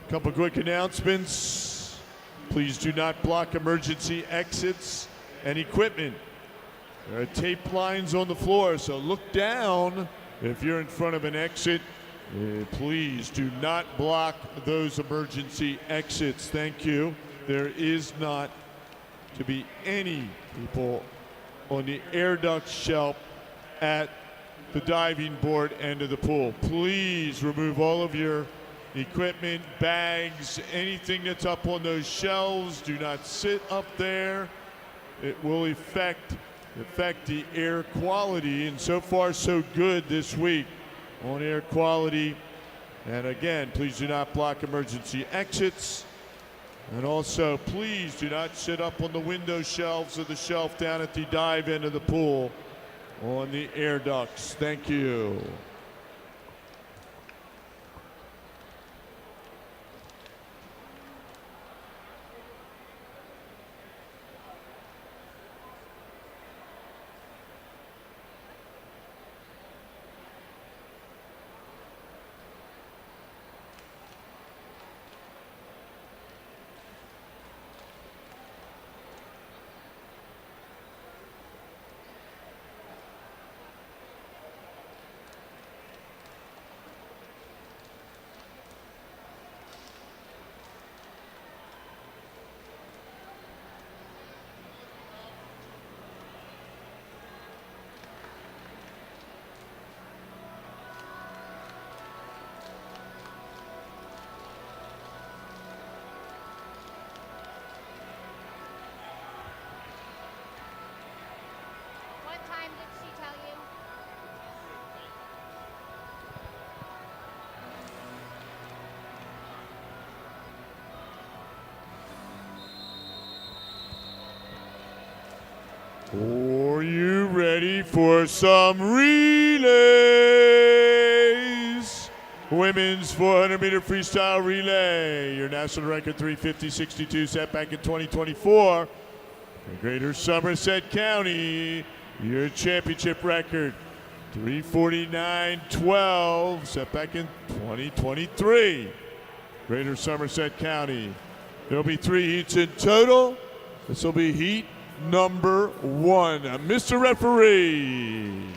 Couple quick announcements. Please do not block emergency exits and equipment. There are tape lines on the floor, so look down if you're in front of an exit. Please do not block those emergency exits. Thank you. There is not to be any people on the air duct shelf at the diving board end of the pool. Please remove all of your equipment, bags, anything that's up on those shelves. Do not sit up there. It will affect the air quality, and so far so good this week on air quality. And again, please do not block emergency exits. And also, please do not sit up on the window shelves or the shelf down at the dive end of the pool on the air ducts. Thank you. Are you ready for some relays? Women's 400-meter freestyle relay. Your national record 350.62 set back in 2024. For Greater Somerset County, your championship record 349.12 set back in 2023. Greater Somerset County. There'll be 3 heats in total. This will be heat number 1. Mr. Referee.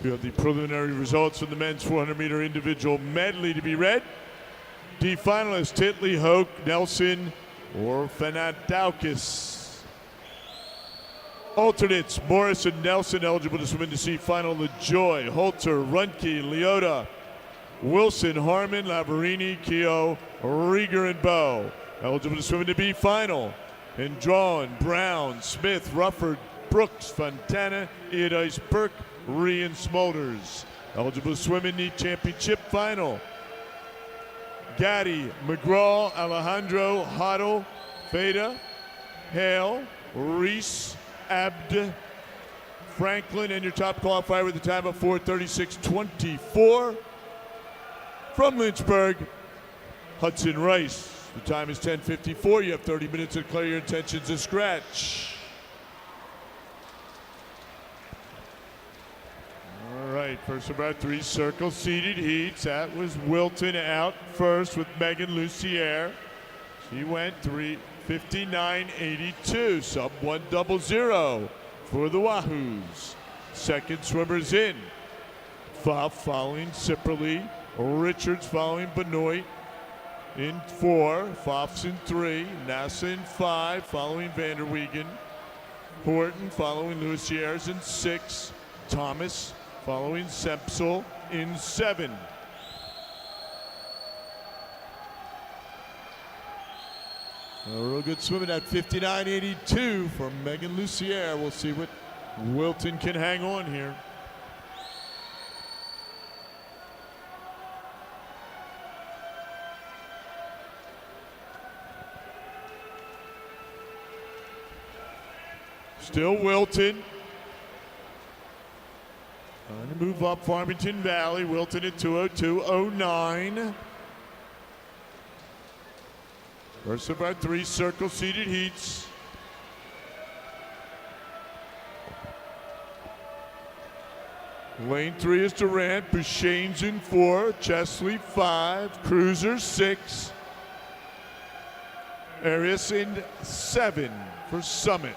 We have the preliminary results from the men's 400-meter individual medley to be read. D finalists: Titley, Hoke, Nelson, or Fanadaukis. Alternates: Morris and Nelson, eligible to swim into C final. LaJoy, Holter, Runke, Leota, Wilson, Harmon, Lavarini, Keogh, Rieger, and Bowe. Eligible to swim into B final. And drawn: Brown, Smith, Rufford, Brooks, Fontana, Iadice, Burke, Ree, and Smulders. Eligible to swim in the championship final: Gaddy, McGraw, Alejandro, Hoddle, Feda, Hale, Reese, Abd, Franklin, and your top qualifier with a time of 4:36.24. From Lynchburg, Hudson Rice. The time is 10:54. You have 30 minutes to declare your intentions to scratch. All right, first of our 3 circle-seated heats. That was Wilton out first with Megan Lucier. She went 3:59.82, sub 1:00 for the Wahoos. Second swimmers in: Pfaff following Sipperly, Richards following Benoit in 4, Pfaff's in 3, Nassa in 5 following Vanderwegen, Horton following Luciers in 6, Thomas following Sepsel in 7. A real good swimming at 59.82 from Megan Lucier. We'll see what Wilton can hang on here. Still Wilton. Trying to move up Farmington Valley. Wilton at 2:02.09. First of our 3 circle-seated heats. Lane 3 is Durant. Bouchane's in 4. Chesley 5. Cruiser 6. Arias in 7 for Summit.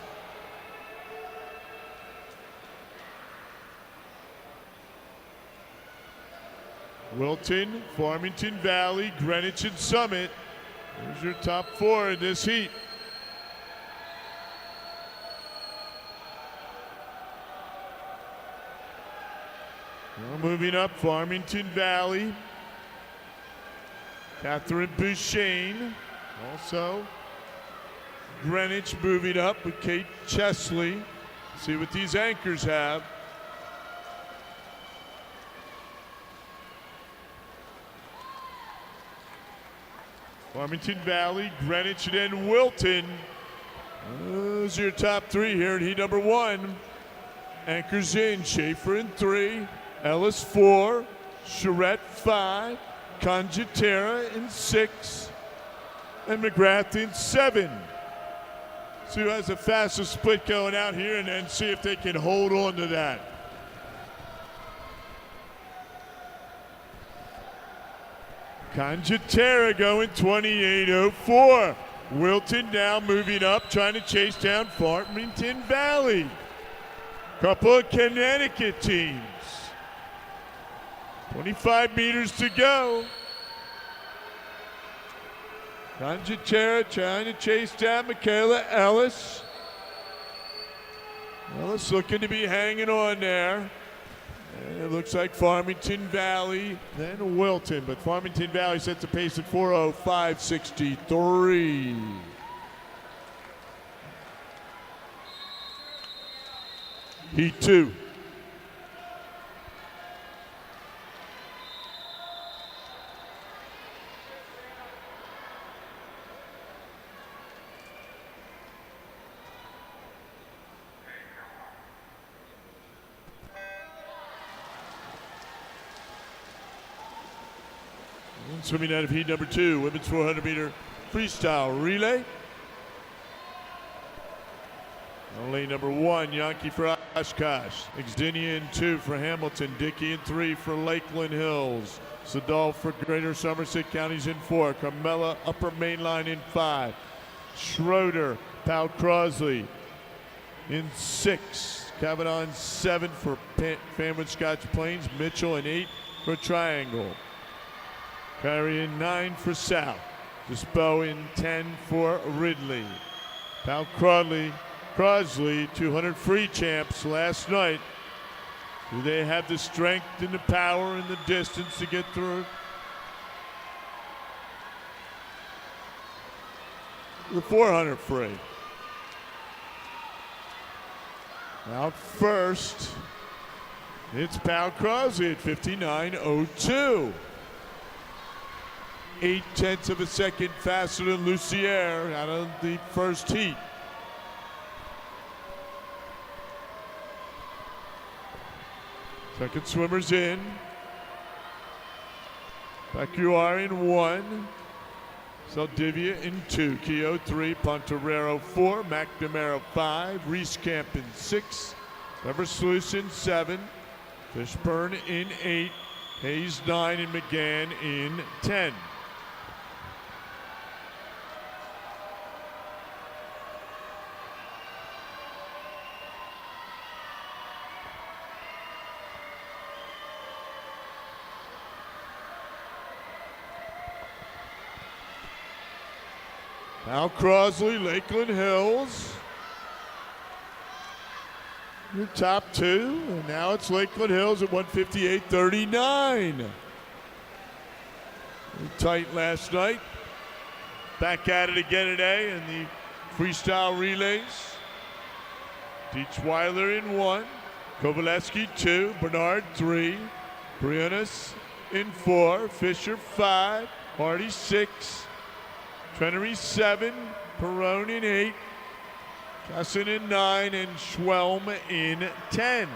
Wilton, Farmington Valley, Greenwich, and Summit. There's your top 4 in this heat. Now moving up, Farmington Valley. Catherine Bouchane. Also, Greenwich moving up with Kate Chesley. See what these anchors have. Farmington Valley, Greenwich, and then Wilton. Those are your top 3 here in heat number 1. Anchors in: Schaefer in 3, Ellis 4, Charette 5, Conjatera in 6, and McGrath in 7. See who has the fastest split going out here, and then see if they can hold on to that. Conjatera going 28.04. Wilton now moving up, trying to chase down Farmington Valley. Couple of Connecticut teams. 25 meters to go. Conjatera trying to chase down Michaela Ellis. Ellis looking to be hanging on there. And it looks like Farmington Valley, then Wilton. But Farmington Valley sets a pace at 4:05.63. Heat 2. Swimming out of heat number 2, women's 400-meter freestyle relay. On lane number 1, Yankee for Oshkosh. Exdinia in 2 for Hamilton. Dickey in 3 for Lakeland Hills. Sedal for Greater Somerset Counties in 4. Carmella upper main line in 5. Schroeder, Pal Crosley in 6. Kavanaugh in 7 for Fanwood Scotch Plains. Mitchell in 8 for Triangle. Carey in 9 for South. Dispo in 10 for Ridley. Pal Crosley, 200 free champs last night. Do they have the strength and the power and the distance to get through the 400 free? Out first, it's Pal Crosley at 59.02. 0.8 of a second faster than Lucier out of the first heat. Second swimmer's in. Bacuar in 1. Saldivia in 2. Keogh 3. Pontorero 4. McNamara 5. Reese Camp in 6. Eversluis in 7. Fishburne in 8. Hayes 9 and McGann in 10. Now Crosley, Lakeland Hills. The top 2, and now it's Lakeland Hills at 158.39. Tight last night. Back at it again today in the freestyle relays. Deitchweiler in 1. Kovaleski 2. Bernard 3. Briones in 4. Fisher 5. Hardy 6. Trenery 7, Perone in 8, Casson in 9, and Schwelm in 10.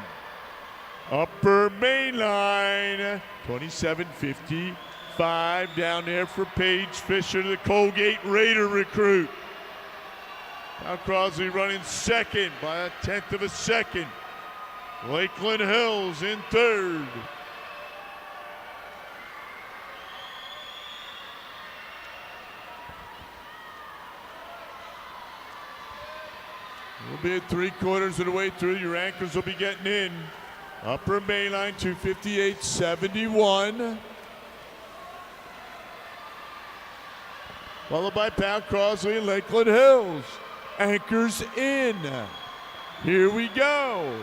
Upper main line, 27.55 down there for Paige Fisher, the Colgate Raider recruit. Now Crosley running second by 1/10 of a second. Lakeland Hills in 3rd. We'll be at 3/4 of the way through. Your anchors will be getting in. Upper main line, 258.71. Followed by Pal Crosley and Lakeland Hills. Anchors in. Here we go.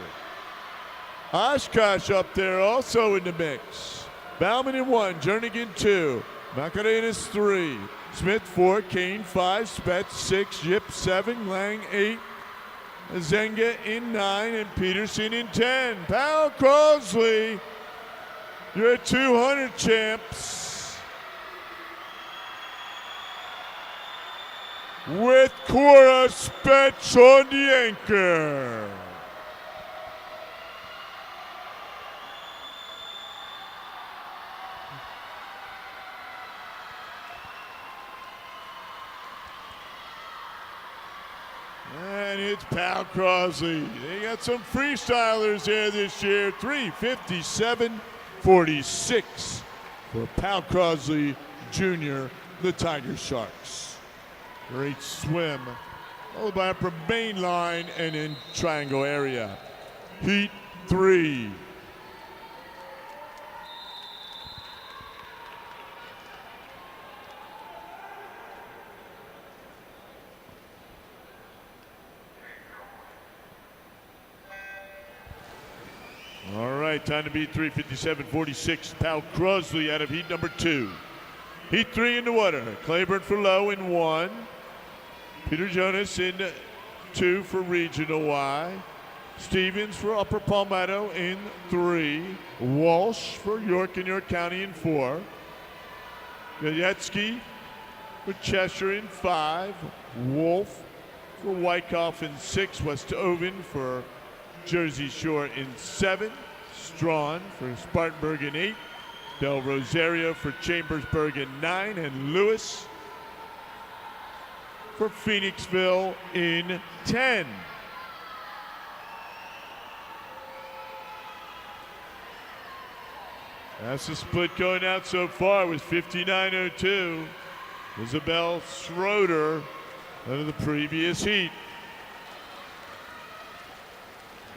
Oshkosh up there also in the mix. Bauman in 1, Jernigan 2, Macarenas 3, Smith 4, Kane 5, Spetz 6, Yip 7, Lang 8, Zenga in 9, and Peterson in 10. Pal Crosley, you're 200 champs. With Cora Spetz on the anchor. And it's Pal Crosley. They got some freestylers here this year. 3:57.46 for Pal Crosley Jr., the Tiger Sharks. Great swim. Followed by upper main line and in triangle area. Heat 3. All right, time to beat 3:57.46. Pal Crosley out of heat number 2. Heat 3 in the water. Claiborne for low in 1. Peter Jonas in 2 for Regional Y. Stevens for Upper Palmetto in 3. Walsh for York and York County in 4. Gajetsky for Cheshire in 5. Wolf for Wyckoff in 6. West Oven for Jersey Shore in 7. Strawn for Spartanburg in 8. Del Rosario for Chambersburg in 9, and Lewis for Phoenixville in 10. That's the split going out so far with 59.02. Isabel Schroeder out of the previous heat.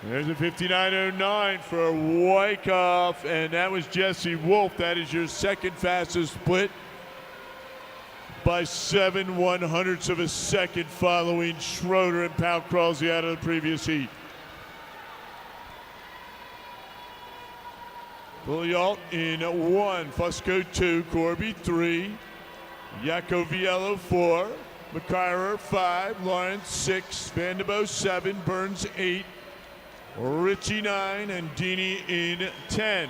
There's a 59.09 for Wyckoff, and that was Jesse Wolf. That is your second fastest split by 7/100ths of a second, following Schroeder and Pau Krause out of the previous heat. Bullialt in 1, Fusco 2, Corby 3, Yacoviello 4, McIrer 5, Lawrence 6, Vanderbo 7, Burns 8, Richie 9, and Dini in 10.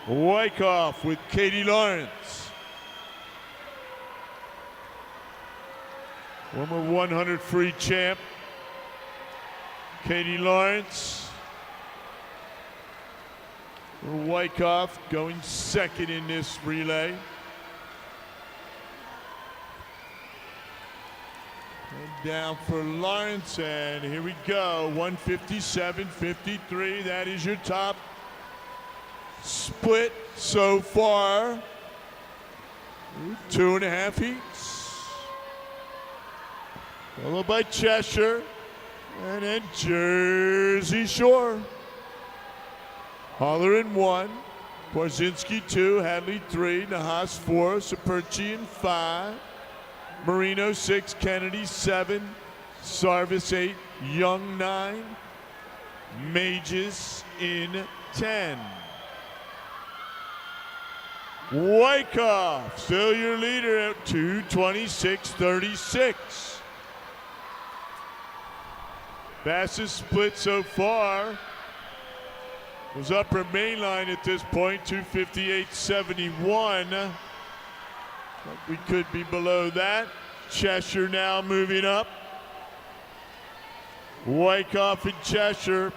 Wyckoff with Katie Lawrence. Former 100 free champ, Katie Lawrence. Wyckoff going second in this relay. And down for Lawrence, and here we go, 157.53. That is your top split so far. 2.5 heats. Followed by Cheshire, and then Jersey Shore. Holler in 1, Korzinski 2, Hadley 3, Nahas 4, Saperchi in 5, Marino 6, Kennedy 7, Sarvis 8, Young 9, Mages in 10. Wyckoff, still your leader at 2:26.36. Fastest split so far was upper main line at this point, 2:58.71. But we could be below that. Cheshire now moving up. Wyckoff and Cheshire,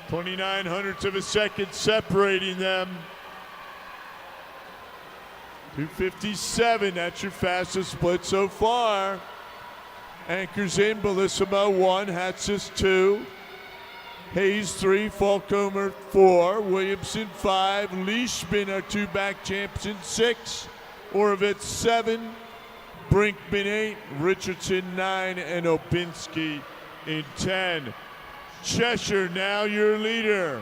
29/100ths of a second separating them. 2:57, that's your fastest split so far. Anchors in, Bellissimo 1, Hatsis 2, Hayes 3, Falcomer 4, Williamson 5, Leishman our 2 back champs in 6, Orovitz 7, Brinkman 8, Richardson 9, and Obinski in 10. Cheshire now your leader.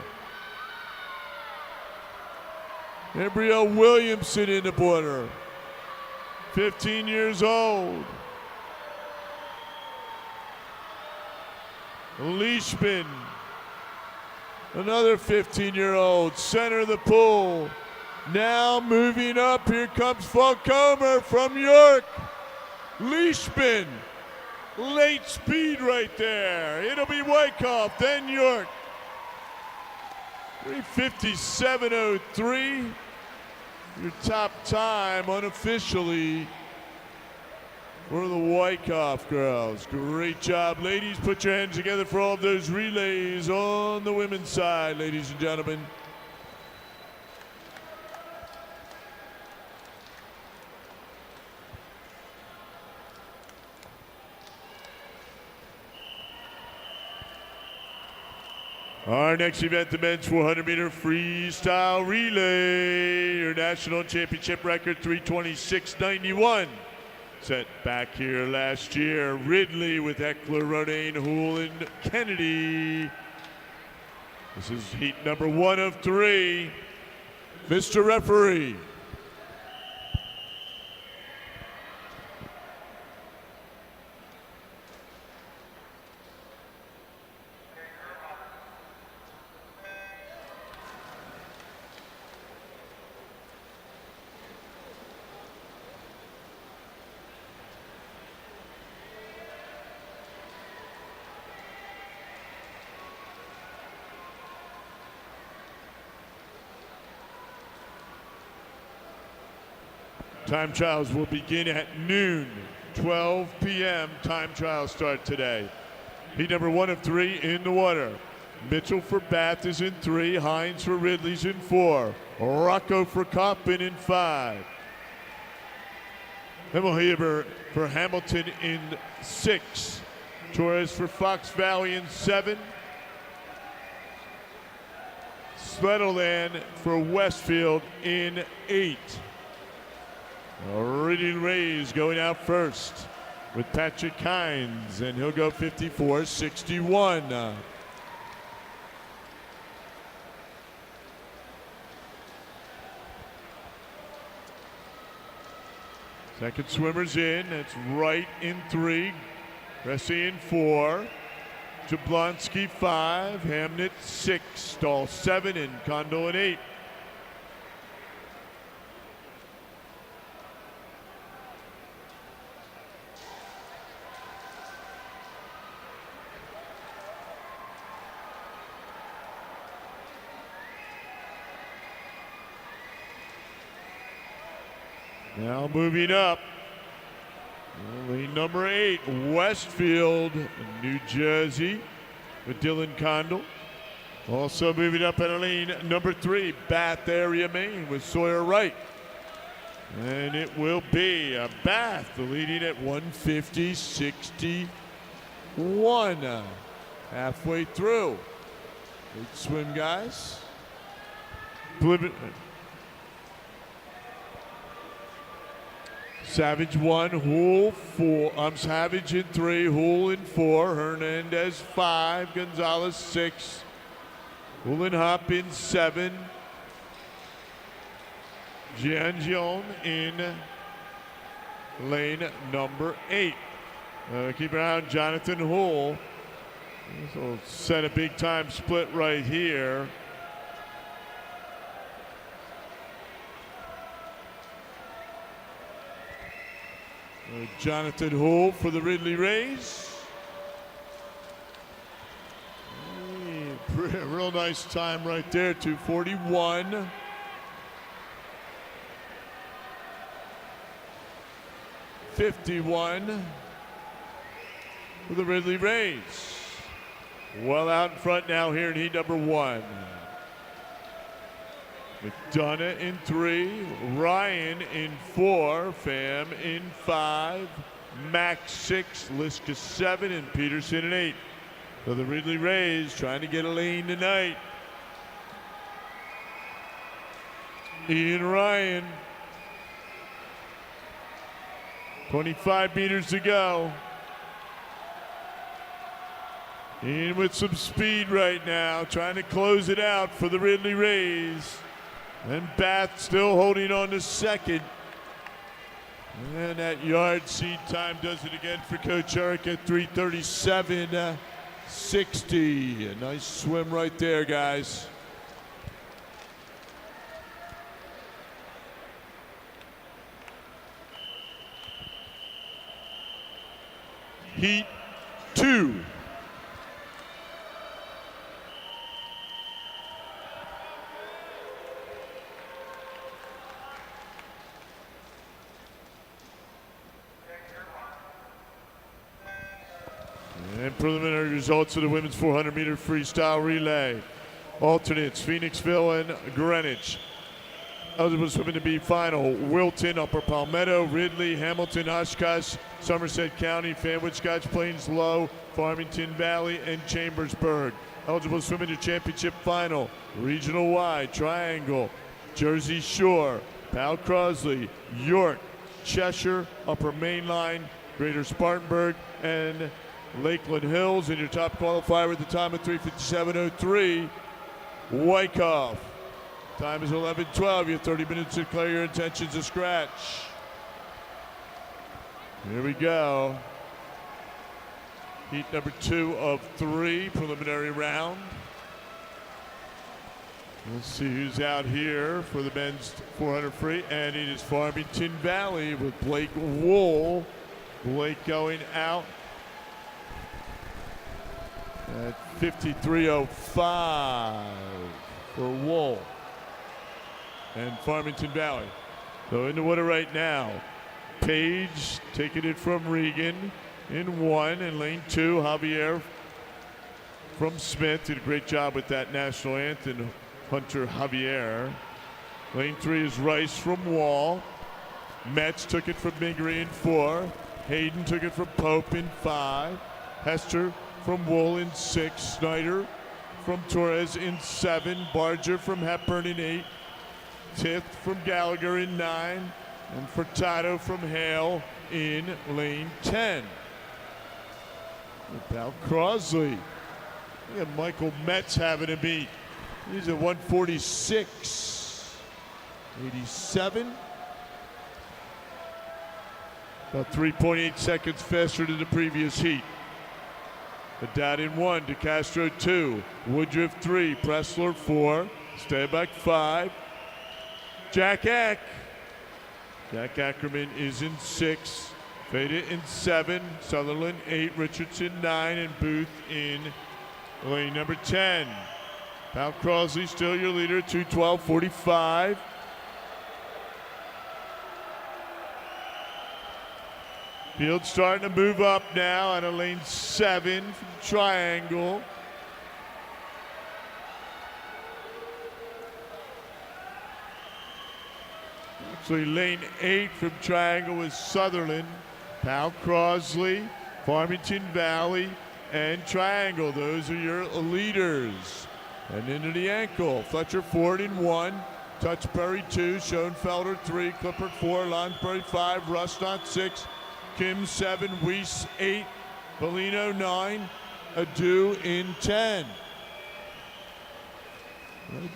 Embryo Williamson in the border, 15 years old. Leishman, another 15-year-old, center of the pool. Now moving up, here comes Falcomer from York. Leishman, late speed right there. It'll be Wyckoff, then York. 3:57.03, your top time unofficially for the Wyckoff girls. Great job, ladies. Put your hands together for all of those relays on the women's side, ladies and gentlemen. Our next event, the men's 400-meter freestyle relay. Your national championship record, 3:26.91. Set back here last year. Ridley with Eckler, Rodane, Houle, and Kennedy. This is heat number 1 of 3. Mr. Referee. Time trials will begin at noon, 12 p.m. Time trial start today. Heat number 1 of 3 in the water. Mitchell for Bath is in 3. Hines for Ridley's in 4. Rocco for Coppin in 5. Himmelheber for Hamilton in 6. Torres for Fox Valley in 7. Sletterland for Westfield in 8. Reading Rays going out first with Patrick Hines, and he'll go 54-61. Second swimmer's in. That's Wright in 3. Cressy in 4. Jablonski 5. Hamnet 6. Stahl 7. And Condell in 8. Now moving up, lane number 8, Westfield, New Jersey, with Dylan Condell. Also moving up in lane number 3, Bath area, Maine, with Sawyer Wright. And it will be a Bath leading at 150-61. Halfway through. Good swim, guys. Savage 1, Houle 4. Savage in 3, Houle in 4, Hernandez 5, Gonzalez 6, Houle and Hop in 7, Giangione in lane number 8. Keep an eye on Jonathan Houle. This will set a big time split right here. Jonathan Houle for the Ridley Rays. Real nice time right there, 2:41. .51 for the Ridley Rays. Well out in front now here in heat number 1. McDonough in 3, Ryan in 4, Pham in 5, Max 6, Liska 7, and Peterson in 8. So the Ridley Rays trying to get a lane tonight. Ian Ryan, 25 meters to go. In with some speed right now, trying to close it out for the Ridley Rays. And Bath still holding on to second. And that yard seed time does it again for Coach Eric at 3:37.60. A nice swim right there, guys. Heat 2. And preliminary results of the women's 400-meter freestyle relay. Alternates, Phoenixville and Greenwich. Eligible swimming to be final: Wilton, Upper Palmetto, Ridley, Hamilton, Oshkosh, Somerset County, Fanwood, Scotch Plains, Low, Farmington Valley, and Chambersburg. Eligible swimming to championship final: Regional Y, Triangle, Jersey Shore, Pal Crosley, York, Cheshire, Upper Mainline, Greater Spartanburg, and Lakeland Hills. And your top qualifier with the time of 3:57.03, Wyckoff. Time is 11:12. You have 30 minutes to declare your intentions to scratch. Here we go. Heat number 2 of 3, preliminary round. Let's see who's out here for the men's 400 free. And it is Farmington Valley with Blake Wool. Blake going out at 53.05 for Wool and Farmington Valley. So in the water right now, Page taking it from Regan in 1, and lane 2, Javier from Smith. Did a great job with that national anthem, Hunter Javier. Lane 3 is Rice from Wall. Metz took it from Migri in 4. Hayden took it from Pope in 5. Hester from Wool in 6. Snyder from Torres in 7. Barger from Hepburn in 8. Tith from Gallagher in 9. And Furtado from Hale in lane 10. About Crosley. Look at Michael Metz having a beat. He's at 146. 87. About 3.8 seconds faster than the previous heat. Haddad in 1, DeCastro 2, Woodruff 3, Pressler 4, Stabeck 5, Jack Ackerman is in 6, Veda in 7, Sutherland 8, Richardson 9, and Booth in lane number 10. Pal Crosley still your leader, 2:12.45. Field starting to move up now out of lane 7 from Triangle. Actually, lane 8 from Triangle was Sutherland, Pal Crosley, Farmington Valley, and Triangle. Those are your leaders. And into the ankle, Fletcher Ford in 1, Touchberry 2, Schoenfelder 3, Clippert 4, Lonsbury 5, Rusnot 6, Kim 7, Weiss 8, Bellino 9, Adu in 10.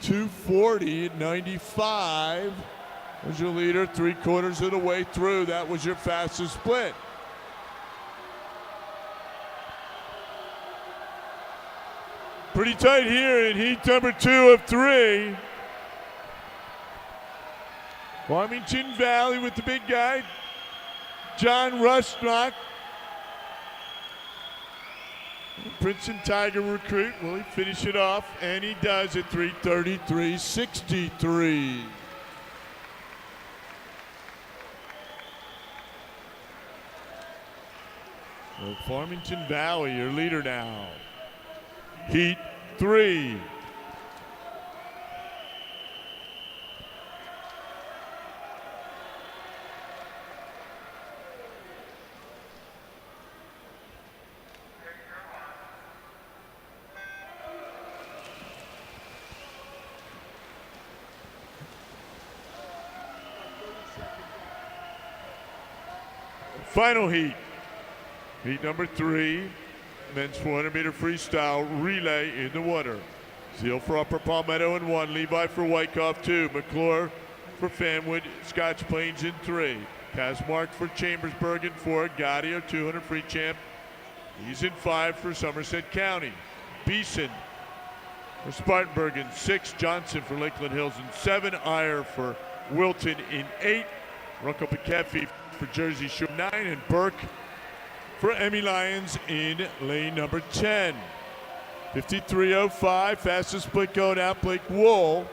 2:40 at 95 was your leader, 3/4 of the way through. That was your fastest split. Pretty tight here in heat number 2 of 3. Farmington Valley with the big guy, John Rusnock. Princeton Tiger recruit. Will he finish it off? And he does at 3:33.63. So Farmington Valley, your leader now. Heat 3. Final heat. Heat number 3. Men's 400-meter freestyle relay in the water. Zeal for Upper Palmetto in 1. Levi for Wyckoff 2. McClure for Fanwood, Scotch Plains in 3. Kazmark for Chambersburg in 4. Gaudio 200 free champ. He's in 5 for Somerset County. Beeson for Spartanburg in 6. Johnson for Lakeland Hills in 7. Iyer for Wilton in 8. Runkle Pekefi for Jersey Shore 9. And Burke for Emmy Lyons in lane number 10. 53.05, fastest split going out, Blake Wool.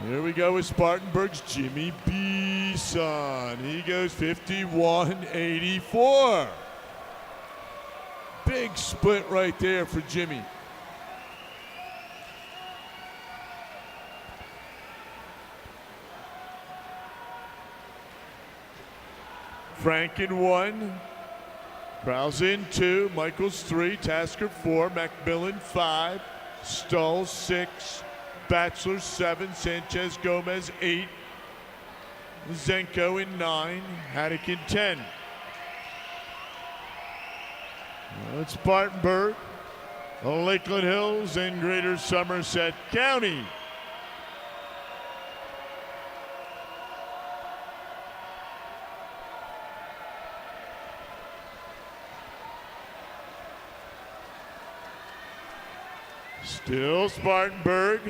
Here we go with Spartanburg's Jimmy Beeson. He goes 51.84. Big split right there for Jimmy. Frank in 1. Krause in 2, Michaels 3, Tasker 4, Macmillan 5, Stull 6, Batchelor 7, Sanchez Gomez 8, Zenko in 9, Haddock in 10. Now it's Spartanburg, Lakeland Hills, and Greater Somerset County. Still Spartanburg,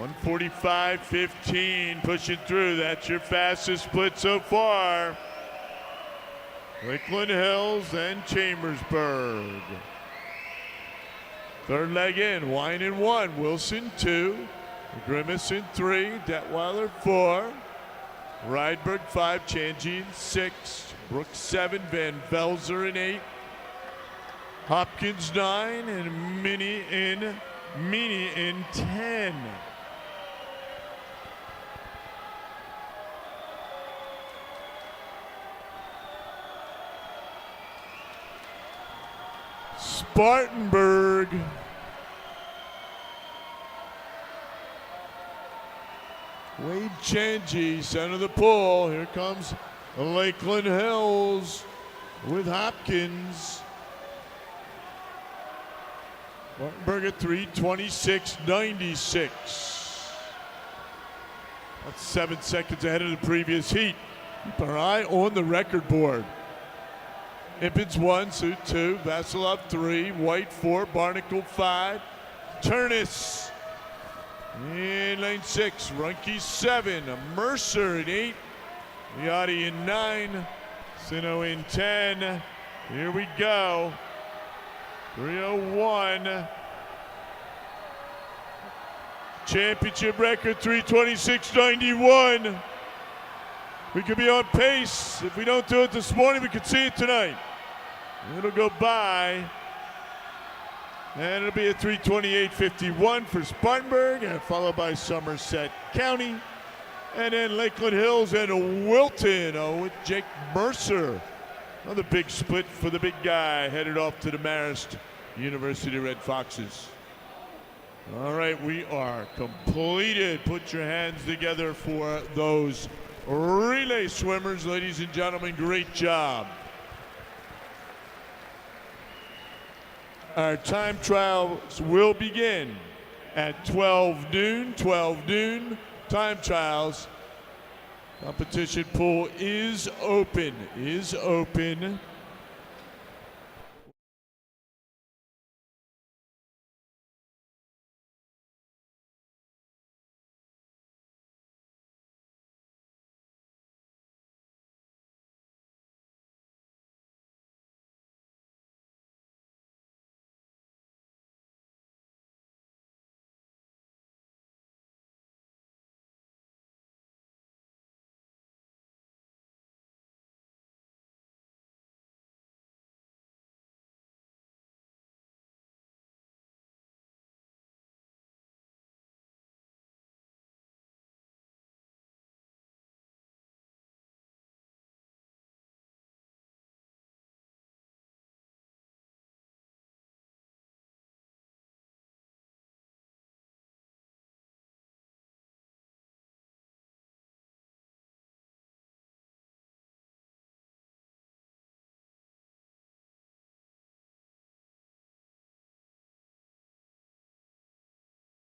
145.15 pushing through. That's your fastest split so far. Lakeland Hills and Chambersburg. Third leg in, Wine in 1, Wilson 2, Grimace in 3, Detweiler 4, Rydberg 5, Changi in 6, Brooks 7, Van Velzer in 8, Hopkins 9, and Meany in 10. Spartanburg. Wade Changi, center of the pool. Here comes Lakeland Hills with Hopkins. Spartanburg at 3:26.96. That's 7 seconds ahead of the previous heat. Keep our eye on the record board. Ippins 1, Suit 2, Vasilov 3, White 4, Barnacle 5, Turnus in lane 6, Runke 7, Mercer at 8, Viotti in 9, Sino in 10. Here we go. 3:01. Championship record 3:26.91. We could be on pace. If we don't do it this morning, we could see it tonight. It'll go by. And it'll be a 3:28.51 for Spartanburg, and followed by Somerset County. And then Lakeland Hills and Wilton with Jake Mercer. Another big split for the big guy, headed off to the Marist University Red Foxes. All right, we are completed. Put your hands together for those relay swimmers, ladies and gentlemen. Great job. Our time trials will begin at 12 noon. 12 noon, time trials. Competition pool is open.